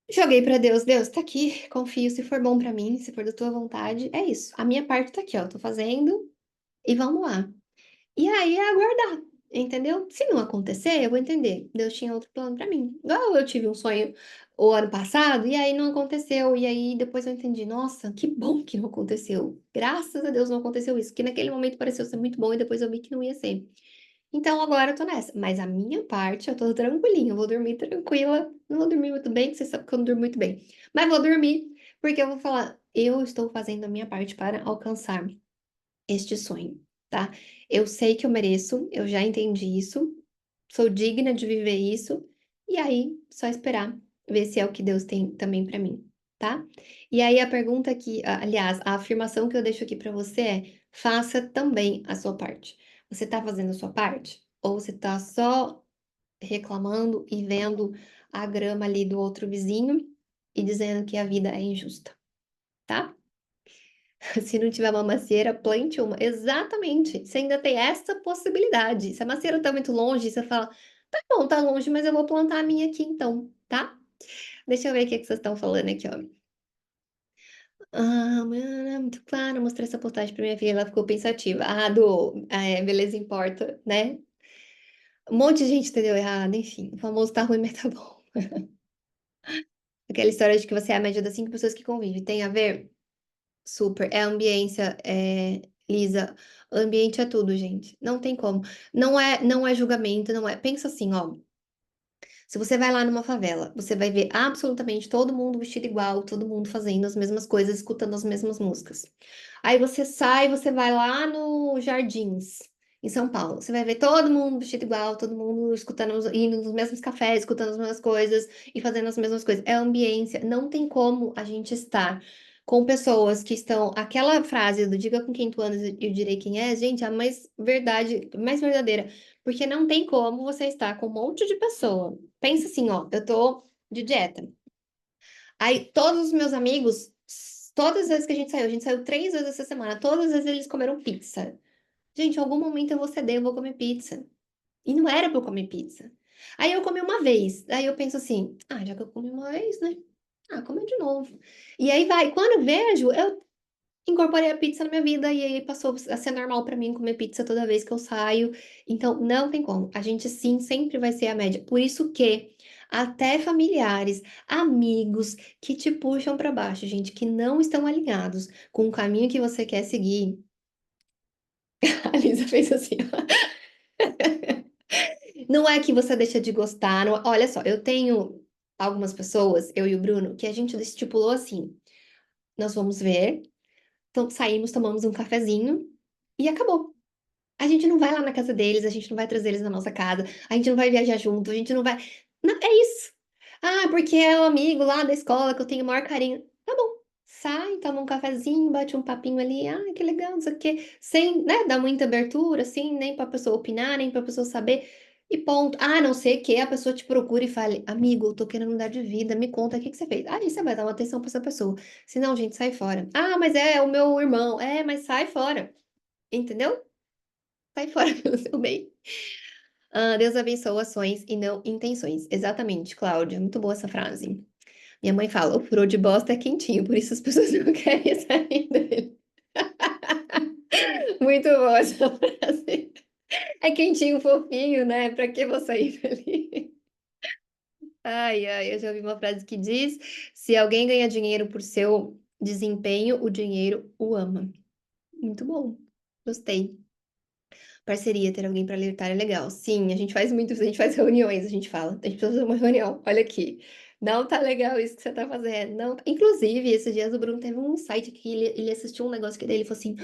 Joguei pra Deus, Deus, tá aqui, confio, se for bom pra mim, se for da tua vontade, é isso. A minha parte tá aqui, ó, tô fazendo e vamos lá. E aí é aguardar, entendeu? Se não acontecer, eu vou entender. Deus tinha outro plano pra mim. Igual eu tive um sonho o ano passado e aí não aconteceu. E aí depois eu entendi, nossa, que bom que não aconteceu. Graças a Deus não aconteceu isso, que naquele momento pareceu ser muito bom e depois eu vi que não ia ser. Então agora eu tô nessa. Mas a minha parte, eu tô tranquilinha, eu vou dormir tranquila. Não vou dormir muito bem, que você sabe que eu não durmo muito bem. Mas vou dormir, porque eu vou falar, eu estou fazendo a minha parte para alcançar este sonho, tá? Eu sei que eu mereço, eu já entendi isso, sou digna de viver isso, e aí só esperar ver se é o que Deus tem também pra mim, tá? E aí a pergunta que, aliás, a afirmação que eu deixo aqui pra você é: faça também a sua parte. Você tá fazendo a sua parte? Ou você tá só reclamando e vendo a grama ali do outro vizinho e dizendo que a vida é injusta, tá? Se não tiver uma macieira, plante uma. Exatamente. Você ainda tem essa possibilidade. Se a macieira está muito longe, você fala, tá bom, tá longe, mas eu vou plantar a minha aqui então, tá? Deixa eu ver o que que vocês estão falando aqui, ó. Ah, mano, é muito claro. Mostrei essa postagem pra minha filha, ela ficou pensativa. Beleza importa, né? Um monte de gente entendeu errado, enfim. O famoso tá ruim, mas tá bom. Aquela história de que você é a média das 5 pessoas que convivem. Tem a ver? Super. É ambiência, Lisa. Ambiente é tudo, gente. Não tem como. Não é julgamento, não é. Pensa assim, ó. Se você vai lá numa favela, você vai ver absolutamente todo mundo vestido igual, todo mundo fazendo as mesmas coisas, escutando as mesmas músicas. Aí você sai, você vai lá no Jardins, em São Paulo. Você vai ver todo mundo vestido igual, todo mundo escutando, indo nos mesmos cafés, escutando as mesmas coisas e fazendo as mesmas coisas. É ambiência. Não tem como a gente estar com pessoas que estão. Aquela frase do diga com quem tu andas e eu direi quem é, gente, é a mais verdade, mais verdadeira. Porque não tem como você estar com um monte de pessoa. Pensa assim, ó, eu tô. de dieta. Aí todos os meus amigos, todas as vezes que a gente saiu 3 vezes essa semana, todas as vezes eles comeram pizza. Gente, em algum momento eu vou ceder, eu vou comer pizza. E não era pra eu comer pizza. Aí eu comi uma vez. Aí eu penso assim, ah, já que eu comi uma vez, né? Ah, comer de novo. E aí vai, quando eu vejo, eu incorporei a pizza na minha vida e aí passou a ser normal pra mim comer pizza toda vez que eu saio. Então, não tem como. A gente sim sempre vai ser a média. Por isso que até familiares, amigos que te puxam pra baixo, gente, que não estão alinhados com o caminho que você quer seguir. A Lisa fez assim, ó. Não é que você deixa de gostar. Olha só, eu tenho algumas pessoas, eu e o Bruno, que a gente estipulou assim: nós vamos ver, então saímos, tomamos um cafezinho e acabou. A gente não vai lá na casa deles, a gente não vai trazer eles na nossa casa, a gente não vai viajar junto, a gente não vai. Não, é isso. Ah, porque é o amigo lá da escola que eu tenho o maior carinho. Tá bom. Sai, toma um cafezinho, bate um papinho ali. Ah, que legal, não sei o quê. Sem, né, dar muita abertura, assim, nem pra pessoa opinar, nem pra pessoa saber. E ponto. Ah, a não ser que a pessoa te procure e fale, amigo, eu tô querendo mudar de vida, me conta o que que você fez. Aí você vai dar uma atenção pra essa pessoa. Se não, gente, sai fora. Ah, mas é o meu irmão. É, mas sai fora. Entendeu? Sai fora pelo seu bem. Ah, Deus abençoa ações e não intenções. Exatamente, Cláudia. Muito boa essa frase. Minha mãe fala, o furo de bosta é quentinho, por isso as pessoas não querem sair dele. Muito boa essa frase. É quentinho, fofinho, né? Pra que vou sair dali? Ai, ai, eu já ouvi uma frase que diz: se alguém ganha dinheiro por seu desempenho, o dinheiro o ama. Muito bom. Gostei. Parceria, ter alguém para alertar é legal. Sim, a gente faz muito, a gente faz reuniões, a gente fala, a gente precisa fazer uma reunião. Olha aqui, não tá legal isso que você tá fazendo. Não. Inclusive, esses dias o Bruno teve um site que ele assistiu um negócio que dele falou assim: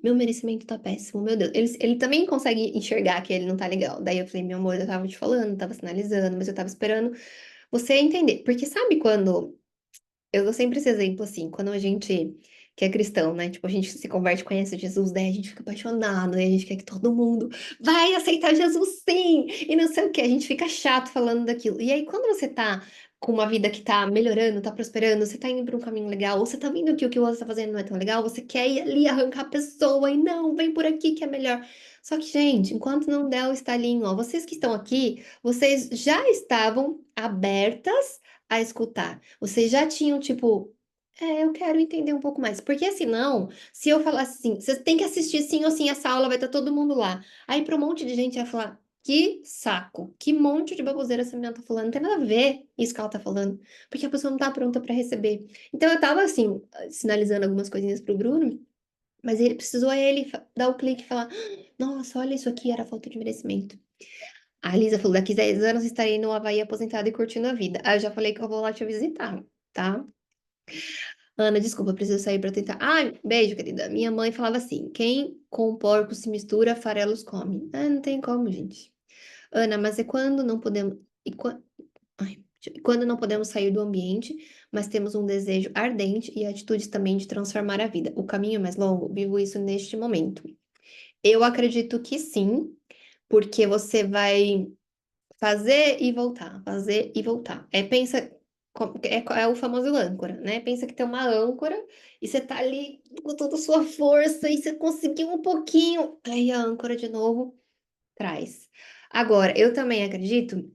meu merecimento tá péssimo, meu Deus. Ele também consegue enxergar que ele não tá legal. Daí eu falei, meu amor, eu tava te falando, tava sinalizando, mas eu tava esperando você entender. Porque sabe quando eu dou sempre esse exemplo assim, quando a gente que é cristão, né? Tipo, a gente se converte, conhece Jesus, daí a gente fica apaixonado, daí a gente quer que todo mundo vai aceitar Jesus sim, e não sei o que, a gente fica chato falando daquilo. E aí, quando você tá com uma vida que tá melhorando, tá prosperando, você tá indo pra um caminho legal, ou você tá vendo que o outro tá fazendo não é tão legal, você quer ir ali arrancar a pessoa e não, vem por aqui que é melhor. Só que, gente, enquanto não der o estalinho, ó, vocês que estão aqui, vocês já estavam abertas a escutar. Vocês já tinham, tipo, eu quero entender um pouco mais. Porque senão, se eu falar assim, você tem que assistir sim ou sim essa aula, vai estar todo mundo lá. Aí para um monte de gente vai falar, que saco, que monte de baboseira essa menina tá falando. Não tem nada a ver isso que ela tá falando. Porque a pessoa não tá pronta para receber. Então eu tava assim, sinalizando algumas coisinhas pro Bruno, mas ele precisou ele dar o clique e falar, nossa, olha isso aqui, era falta de merecimento. A Lisa falou, daqui 10 anos estarei no Havaí aposentada e curtindo a vida. Aí eu já falei que eu vou lá te visitar, tá? Ana, desculpa, preciso sair pra tentar. Ai, beijo, querida. Minha mãe falava assim: quem com porco se mistura, farelos come. Ah, não tem como, gente. Ana, mas é quando não podemos. E Ai, e quando não podemos sair do ambiente, mas temos um desejo ardente e atitudes também de transformar a vida. O caminho é mais longo? Vivo isso neste momento. Eu acredito que sim, porque você vai fazer e voltar, fazer e voltar. Pensa, é o famoso âncora, né? Pensa que tem uma âncora e você tá ali com toda a sua força e você conseguiu um pouquinho, aí a âncora de novo traz. Agora, eu também acredito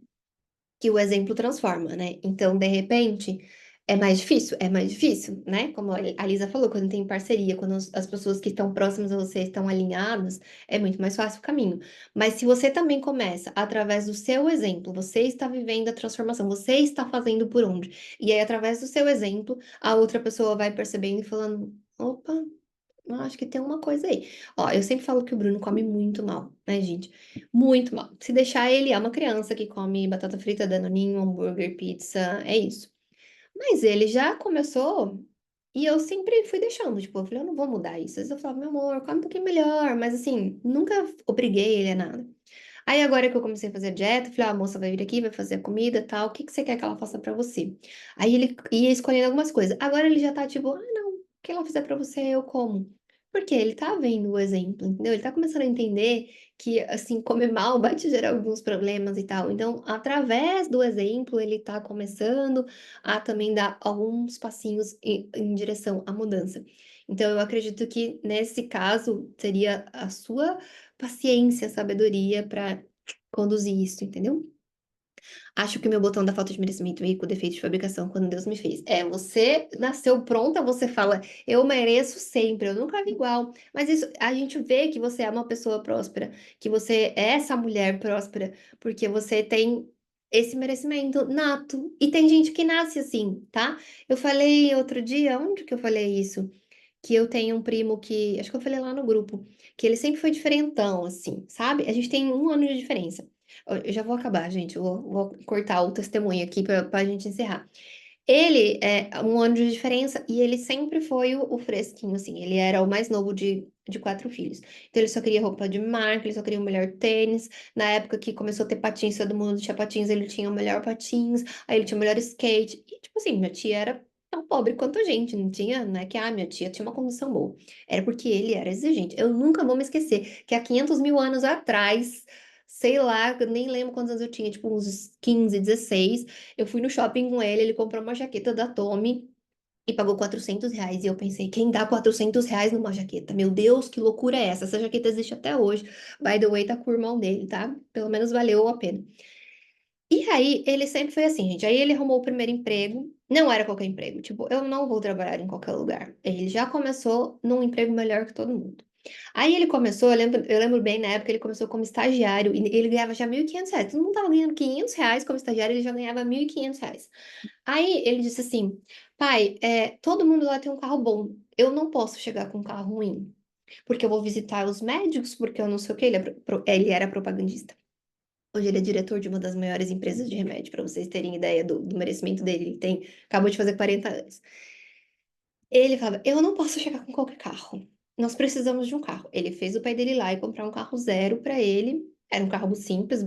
que o exemplo transforma, né? Então, de repente, é mais difícil, né? Como a Lisa falou, quando tem parceria, quando as pessoas que estão próximas a você estão alinhadas, é muito mais fácil o caminho. Mas se você também começa através do seu exemplo, você está vivendo a transformação, você está fazendo por onde? E aí, através do seu exemplo, a outra pessoa vai percebendo e falando: opa, eu acho que tem uma coisa aí. Ó, eu sempre falo que o Bruno come muito mal, né, gente? Muito mal. Se deixar ele, é uma criança que come batata frita, danoninho, hambúrguer, pizza, é isso. Mas ele já começou e eu sempre fui deixando, tipo, eu falei, eu não vou mudar isso. Às vezes eu falava, meu amor, come um pouquinho melhor, mas assim, nunca obriguei ele a nada. Aí agora que eu comecei a fazer dieta, eu falei, ah, a moça vai vir aqui, vai fazer a comida, tal, o que que você quer que ela faça pra você? Aí ele ia escolhendo algumas coisas. Agora ele já tá tipo, ah, não, o que ela fizer pra você, eu como. Porque ele tá vendo o exemplo, entendeu? Ele tá começando a entender que, assim, comer mal vai te gerar alguns problemas e tal. Então, através do exemplo, ele tá começando a também dar alguns passinhos em direção à mudança. Então, eu acredito que nesse caso seria a sua paciência, sabedoria para conduzir isso, entendeu? Acho que o meu botão da falta de merecimento veio com defeito de fabricação quando Deus me fez. É, você nasceu pronta, você fala, eu mereço sempre, eu nunca vi igual. Mas isso, a gente vê que você é uma pessoa próspera, que você é essa mulher próspera, porque você tem esse merecimento nato. E tem gente que nasce assim, tá? Eu falei outro dia, onde que eu falei isso? Que eu tenho um primo que, acho que eu falei lá no grupo, que ele sempre foi diferentão, assim, sabe? A gente tem 1 ano de diferença. Eu já vou acabar, gente, vou cortar o testemunho aqui pra gente encerrar. Ele é 1 ano de diferença e ele sempre foi o fresquinho, assim. Ele era o mais novo de 4 filhos. Então ele só queria roupa de marca, ele só queria o melhor tênis. Na época que começou a ter patins, todo mundo tinha patins, ele tinha o melhor patins, aí ele tinha o melhor skate. E, tipo assim, minha tia era tão pobre quanto a gente, não tinha, não é que a minha tia tinha uma condição boa. Era porque ele era exigente. Eu nunca vou me esquecer que há 500 mil anos atrás, sei lá, eu nem lembro quantos anos eu tinha, tipo uns 15, 16. Eu fui no shopping com ele, ele comprou uma jaqueta da Tommy e pagou R$ 400. E eu pensei, quem dá R$ 400 numa jaqueta? Meu Deus, que loucura é essa? Essa jaqueta existe até hoje. By the way, tá com o irmão dele, tá? Pelo menos valeu a pena. E aí, ele sempre foi assim, gente. Aí ele arrumou o primeiro emprego. Não era qualquer emprego. Tipo, eu não vou trabalhar em qualquer lugar. Ele já começou num emprego melhor que todo mundo. Aí ele começou, eu lembro bem, na época ele começou como estagiário e ele ganhava já R$ 1.500. Todo mundo tava ganhando R$ 500 como estagiário, ele já ganhava R$ 1.500. Aí ele disse assim, pai, todo mundo lá tem um carro bom. Eu não posso chegar com um carro ruim, porque eu vou visitar os médicos, porque eu não sei o que. Ele era propagandista. Hoje ele é diretor de uma das maiores empresas de remédio, para vocês terem ideia do merecimento dele. Acabou de fazer 40 anos. Ele falava, eu não posso chegar com qualquer carro. Nós precisamos de um carro. Ele fez o pai dele ir lá e comprar um carro zero para ele. Era um carro simples,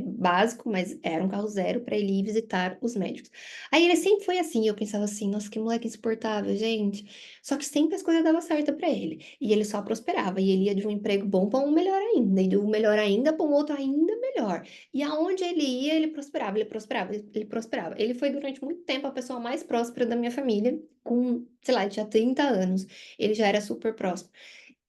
básico, mas era um carro zero para ele ir visitar os médicos. Aí ele sempre foi assim. Eu pensava assim, nossa, que moleque insuportável, gente. Só que sempre as coisas davam certo para ele. E ele só prosperava. E ele ia de um emprego bom para um melhor ainda. E de um melhor ainda para um outro ainda melhor. E aonde ele ia, ele prosperava, ele prosperava, ele prosperava. Ele foi durante muito tempo a pessoa mais próspera da minha família com, sei lá, ele tinha 30 anos, ele já era super próximo.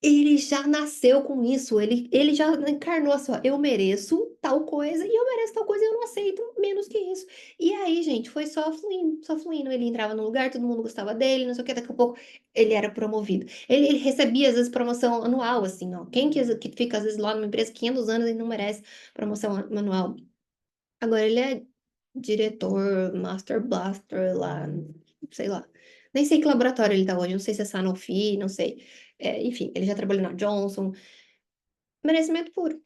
Ele já nasceu com isso, ele já encarnou assim, ó, eu mereço tal coisa e eu mereço tal coisa e eu não aceito menos que isso. E aí, gente, foi só fluindo, só fluindo. Ele entrava no lugar, todo mundo gostava dele, não sei o que, daqui a pouco ele era promovido. Ele recebia, às vezes, promoção anual, assim, ó. Quem que fica, às vezes, lá numa empresa 500 anos e não merece promoção anual? Agora ele é diretor, Master Blaster lá, sei lá. Nem sei que laboratório ele tá hoje, não sei se é Sanofi, não sei. Enfim, ele já trabalhou na Johnson. Merecimento puro.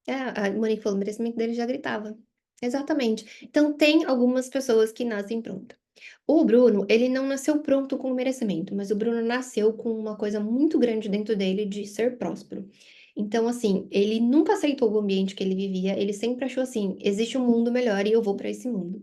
A Monique falou, o merecimento dele já gritava. Exatamente. Então, tem algumas pessoas que nascem prontas. O Bruno, ele não nasceu pronto com o merecimento, mas o Bruno nasceu com uma coisa muito grande dentro dele de ser próspero. Então, assim, ele nunca aceitou o ambiente que ele vivia, ele sempre achou assim: existe um mundo melhor e eu vou para esse mundo.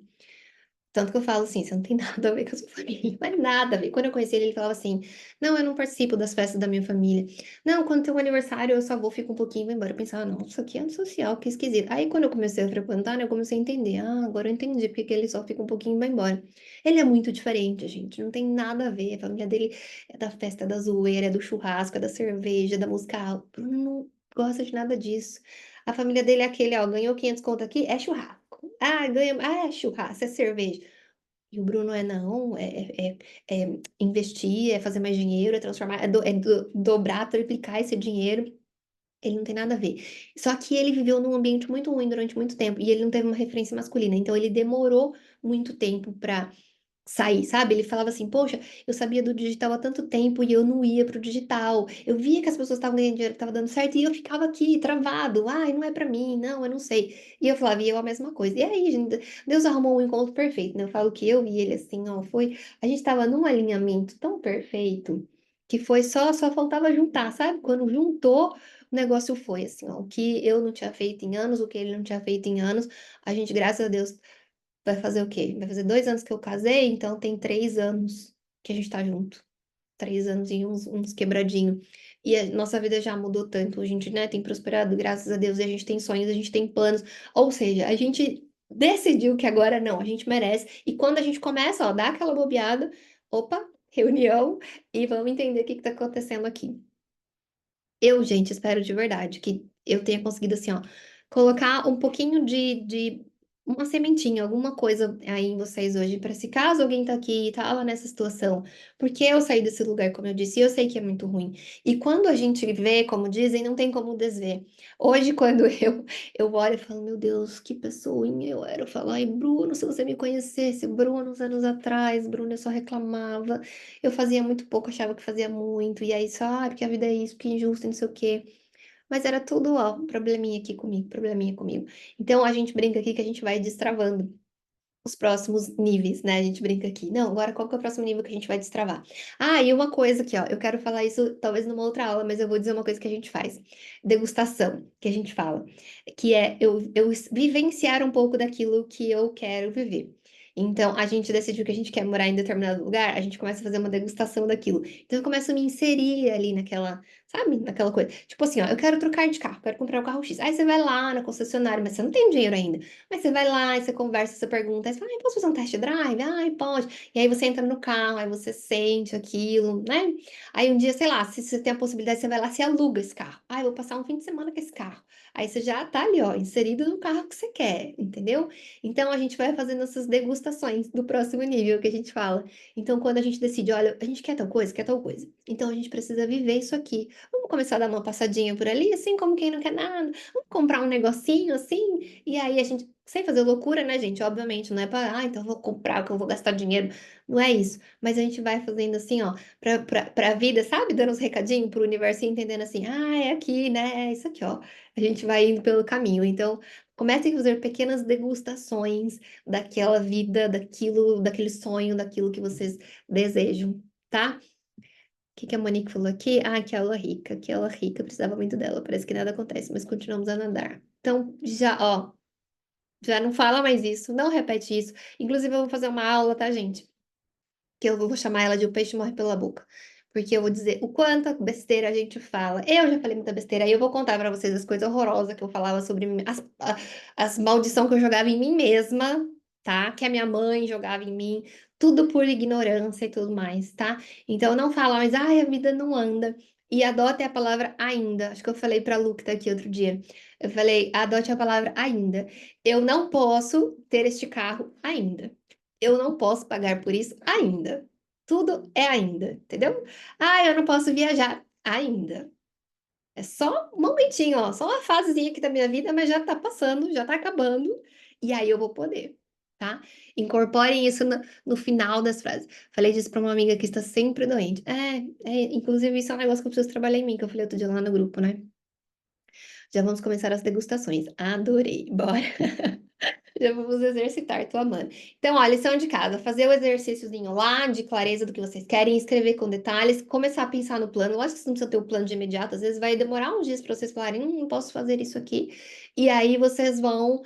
Tanto que eu falo assim, você não tem nada a ver com a sua família, mas nada a ver. Quando eu conheci ele, ele falava assim, não, eu não participo das festas da minha família. Não, quando tem um aniversário, eu só vou, fico um pouquinho e vou embora. Eu pensava, nossa, que antissocial, que esquisito. Aí, quando eu comecei a frequentar, né, eu comecei a entender. Ah, agora eu entendi porque que ele só fica um pouquinho e vai embora. Ele é muito diferente, gente, não tem nada a ver. A família dele é da festa, é da zoeira, é do churrasco, é da cerveja, é da música alta. Bruno não gosta de nada disso. A família dele é aquele, ó, ganhou 500 conto aqui, é churrasco. Ah, ganha, é churrasco, é cerveja. E o Bruno não, é investir, é fazer mais dinheiro, é transformar, dobrar, triplicar esse dinheiro. Ele não tem nada a ver. Só que ele viveu num ambiente muito ruim durante muito tempo e ele não teve uma referência masculina. Então ele demorou muito tempo para sair, sabe? Ele falava assim, poxa, eu sabia do digital há tanto tempo e eu não ia pro digital. Eu via que as pessoas estavam ganhando dinheiro, que estava dando certo e eu ficava aqui travado. Ai, não é pra mim, não, eu não sei. E eu falava, e eu a mesma coisa. E aí, gente, Deus arrumou um encontro perfeito, né? Eu falo que eu e ele assim, ó, a gente tava num alinhamento tão perfeito que foi só faltava juntar, sabe? Quando juntou, o negócio foi assim, ó, o que eu não tinha feito em anos, o que ele não tinha feito em anos, a gente, graças a Deus, vai fazer o quê? Vai fazer 2 anos que eu casei, então tem 3 anos que a gente tá junto. 3 anos e uns quebradinho. E a nossa vida já mudou tanto, a gente, né, tem prosperado, graças a Deus, e a gente tem sonhos, a gente tem planos. Ou seja, a gente decidiu que agora não, a gente merece. E quando a gente começa, ó, dá aquela bobeada, opa, reunião, e vamos entender o que que tá acontecendo aqui. Eu, gente, espero de verdade que eu tenha conseguido, assim, ó, colocar um pouquinho de uma sementinha, alguma coisa aí em vocês hoje, para se caso alguém tá aqui e tá lá nessa situação, porque eu saí desse lugar, como eu disse, e eu sei que é muito ruim. E quando a gente vê, como dizem, não tem como desver. Hoje, quando eu olho e falo, meu Deus, que pessoinha eu era, eu falo, ai, Bruno, se você me conhecesse, Bruno, uns anos atrás, Bruno, eu só reclamava. Eu fazia muito pouco, achava que fazia muito, e aí só, porque a vida é isso, que injusto, e não sei o quê. Mas era tudo, ó, probleminha aqui comigo, probleminha comigo. Então a gente brinca aqui que a gente vai destravando os próximos níveis, né? A gente brinca aqui. Não, agora qual que é o próximo nível que a gente vai destravar? Ah, e uma coisa aqui, ó, eu quero falar isso talvez numa outra aula, mas eu vou dizer uma coisa que a gente faz. Degustação, que a gente fala, que é eu vivenciar um pouco daquilo que eu quero viver. Então, a gente decidiu que a gente quer morar em determinado lugar, a gente começa a fazer uma degustação daquilo. Então, eu começo a me inserir ali naquela, sabe, naquela coisa. Tipo assim, ó, eu quero trocar de carro, quero comprar o carro X. Aí você vai lá na concessionária, mas você não tem dinheiro ainda. Mas você vai lá, e você conversa, você pergunta, aí você fala, ai, posso fazer um test drive? Ai, pode. E aí você entra no carro, aí você sente aquilo, né? Aí um dia, sei lá, se você tem a possibilidade, você vai lá, se aluga esse carro. Ah, eu vou passar um fim de semana com esse carro. Aí você já tá ali, ó, inserido no carro que você quer, entendeu? Então a gente vai fazendo essas degustações do próximo nível que a gente fala. Então quando a gente decide, olha, a gente quer tal coisa, quer tal coisa. Então a gente precisa viver isso aqui. Vamos começar a dar uma passadinha por ali, assim como quem não quer nada. Vamos comprar um negocinho assim, e aí a gente, sem fazer loucura, né, gente? Obviamente, não é para, ah, então eu vou comprar, que eu vou gastar dinheiro. Não é isso. Mas a gente vai fazendo assim, ó, pra vida, sabe? Dando uns recadinhos pro universo e entendendo assim, ah, é aqui, né? É isso aqui, ó. A gente vai indo pelo caminho. Então, comecem a fazer pequenas degustações daquela vida, daquilo, daquele sonho, daquilo que vocês desejam, tá? O que que a Monique falou aqui? Ah, que ela rica, precisava muito dela. Parece que nada acontece, mas continuamos a nadar. Então, já, ó. Já não fala mais isso, não repete isso. Inclusive, eu vou fazer uma aula, tá, gente? Que eu vou chamar ela de O Peixe Morre pela Boca. Porque eu vou dizer o quanta besteira a gente fala. Eu já falei muita besteira, aí eu vou contar pra vocês as coisas horrorosas que eu falava sobre mim, as maldições que eu jogava em mim mesma, tá? Que a minha mãe jogava em mim, tudo por ignorância e tudo mais, tá? Então não fala mais, ai, a vida não anda. E adote a palavra ainda. Acho que eu falei pra Lu que tá aqui outro dia. Eu falei, adote a palavra ainda. Eu não posso ter este carro ainda. Eu não posso pagar por isso ainda. Tudo é ainda, entendeu? Ah, eu não posso viajar ainda. É só um momentinho, ó, só uma fasezinha aqui da minha vida, mas já tá passando, já tá acabando, e aí eu vou poder, tá? Incorporem isso no final das frases. Falei disso pra uma amiga que está sempre doente. Inclusive isso é um negócio que eu preciso trabalhar em mim, que eu falei outro dia lá no grupo, né? Já vamos começar as degustações. Adorei, bora. Já vamos exercitar, tô amando. Então, ó, lição de casa, fazer o exercíciozinho lá, de clareza do que vocês querem, escrever com detalhes, começar a pensar no plano. Lógico que você não precisa ter o plano de imediato, às vezes vai demorar uns dias para vocês falarem, não posso fazer isso aqui. E aí vocês vão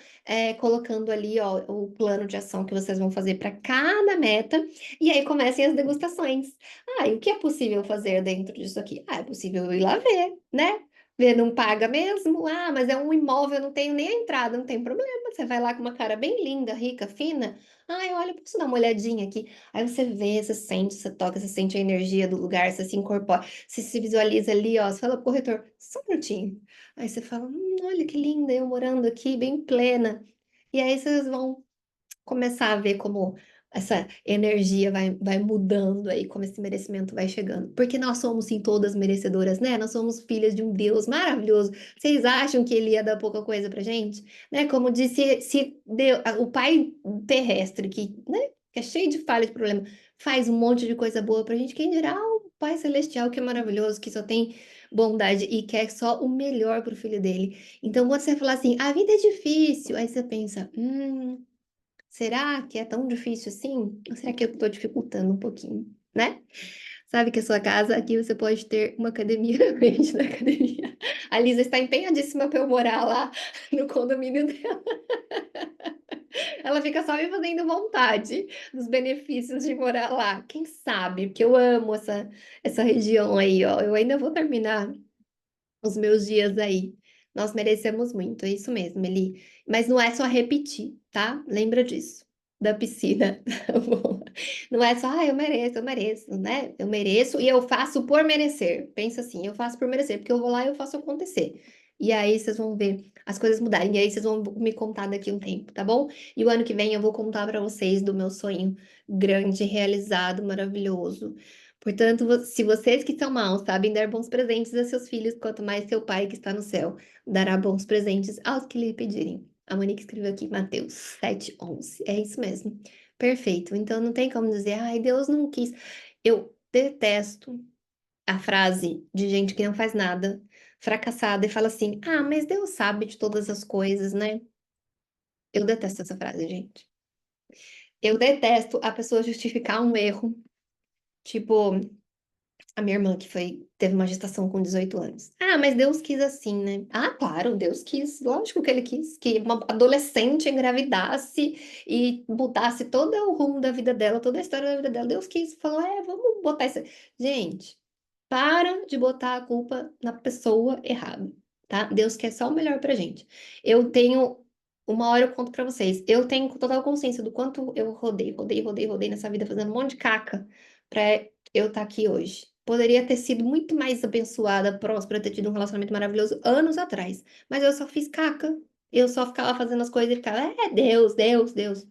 colocando ali, ó, o plano de ação que vocês vão fazer para cada meta, e aí comecem as degustações. Ah, e o que é possível fazer dentro disso aqui? Ah, é possível eu ir lá ver, né? Ver, não paga mesmo? Ah, mas é um imóvel, eu não tenho nem a entrada, não tem problema. Você vai lá com uma cara bem linda, rica, fina. Ai, olha, posso dar uma olhadinha aqui? Aí você vê, você sente, você toca, você sente a energia do lugar, você se incorpora, você se visualiza ali, ó. Você fala, pro corretor, só um minutinho. Aí você fala, olha que linda, eu morando aqui, bem plena. E aí vocês vão começar a ver como essa energia vai mudando aí, como esse merecimento vai chegando. Porque nós somos, sim, todas merecedoras, né? Nós somos filhas de um Deus maravilhoso. Vocês acham que ele ia dar pouca coisa pra gente? Né? Como disse, se Deus, o Pai terrestre, que, né, que é cheio de falha, de problema, faz um monte de coisa boa pra gente, quem dirá o Pai Celestial, que é maravilhoso, que só tem bondade e quer só o melhor pro filho dele. Então, quando você falar assim, a vida é difícil, aí você pensa, será que é tão difícil assim? Ou será que eu estou dificultando um pouquinho, né? Sabe que a sua casa, aqui você pode ter uma academia na frente da academia. A Lisa está empenhadíssima para eu morar lá no condomínio dela. Ela fica só me fazendo vontade dos benefícios de morar lá. Quem sabe? Porque eu amo essa região aí, ó. Eu ainda vou terminar os meus dias aí. Nós merecemos muito, é isso mesmo, Eli. Mas não é só repetir, tá? Lembra disso, da piscina. Tá bom? Não é só, eu mereço, né? Eu mereço e eu faço por merecer. Pensa assim, eu faço por merecer, porque eu vou lá e eu faço acontecer. E aí vocês vão ver as coisas mudarem. E aí vocês vão me contar daqui a um tempo, tá bom? E o ano que vem eu vou contar pra vocês do meu sonho grande, realizado, maravilhoso. Portanto, se vocês que são maus sabem dar bons presentes a seus filhos, quanto mais seu pai que está no céu dará bons presentes aos que lhe pedirem. A Monique escreveu aqui Mateus 7:11. É isso mesmo. Perfeito. Então não tem como dizer, ai, Deus não quis. Eu detesto a frase de gente que não faz nada, fracassada, e fala assim: ah, mas Deus sabe de todas as coisas, né? Eu detesto essa frase, gente. Eu detesto a pessoa justificar um erro. Tipo, a minha irmã, que teve uma gestação com 18 anos. Ah, mas Deus quis assim, né? Ah, claro, Deus quis. Lógico que ele quis que uma adolescente engravidasse e mudasse todo o rumo da vida dela, toda a história da vida dela. Deus quis, falou, vamos botar isso. Gente, para de botar a culpa na pessoa errada, tá? Deus quer só o melhor pra gente. Eu tenho. Uma hora eu conto pra vocês. Eu tenho total consciência do quanto eu rodei nessa vida, fazendo um monte de caca pra eu estar aqui hoje. Poderia ter sido muito mais abençoada, próspera, ter tido um relacionamento maravilhoso anos atrás. Mas eu só fiz caca. Eu só ficava fazendo as coisas e ficava, Deus, Deus, Deus.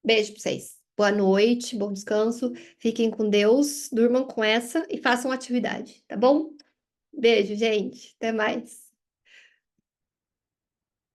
Beijo pra vocês. Boa noite, bom descanso. Fiquem com Deus, durmam com essa e façam atividade, tá bom? Beijo, gente. Até mais.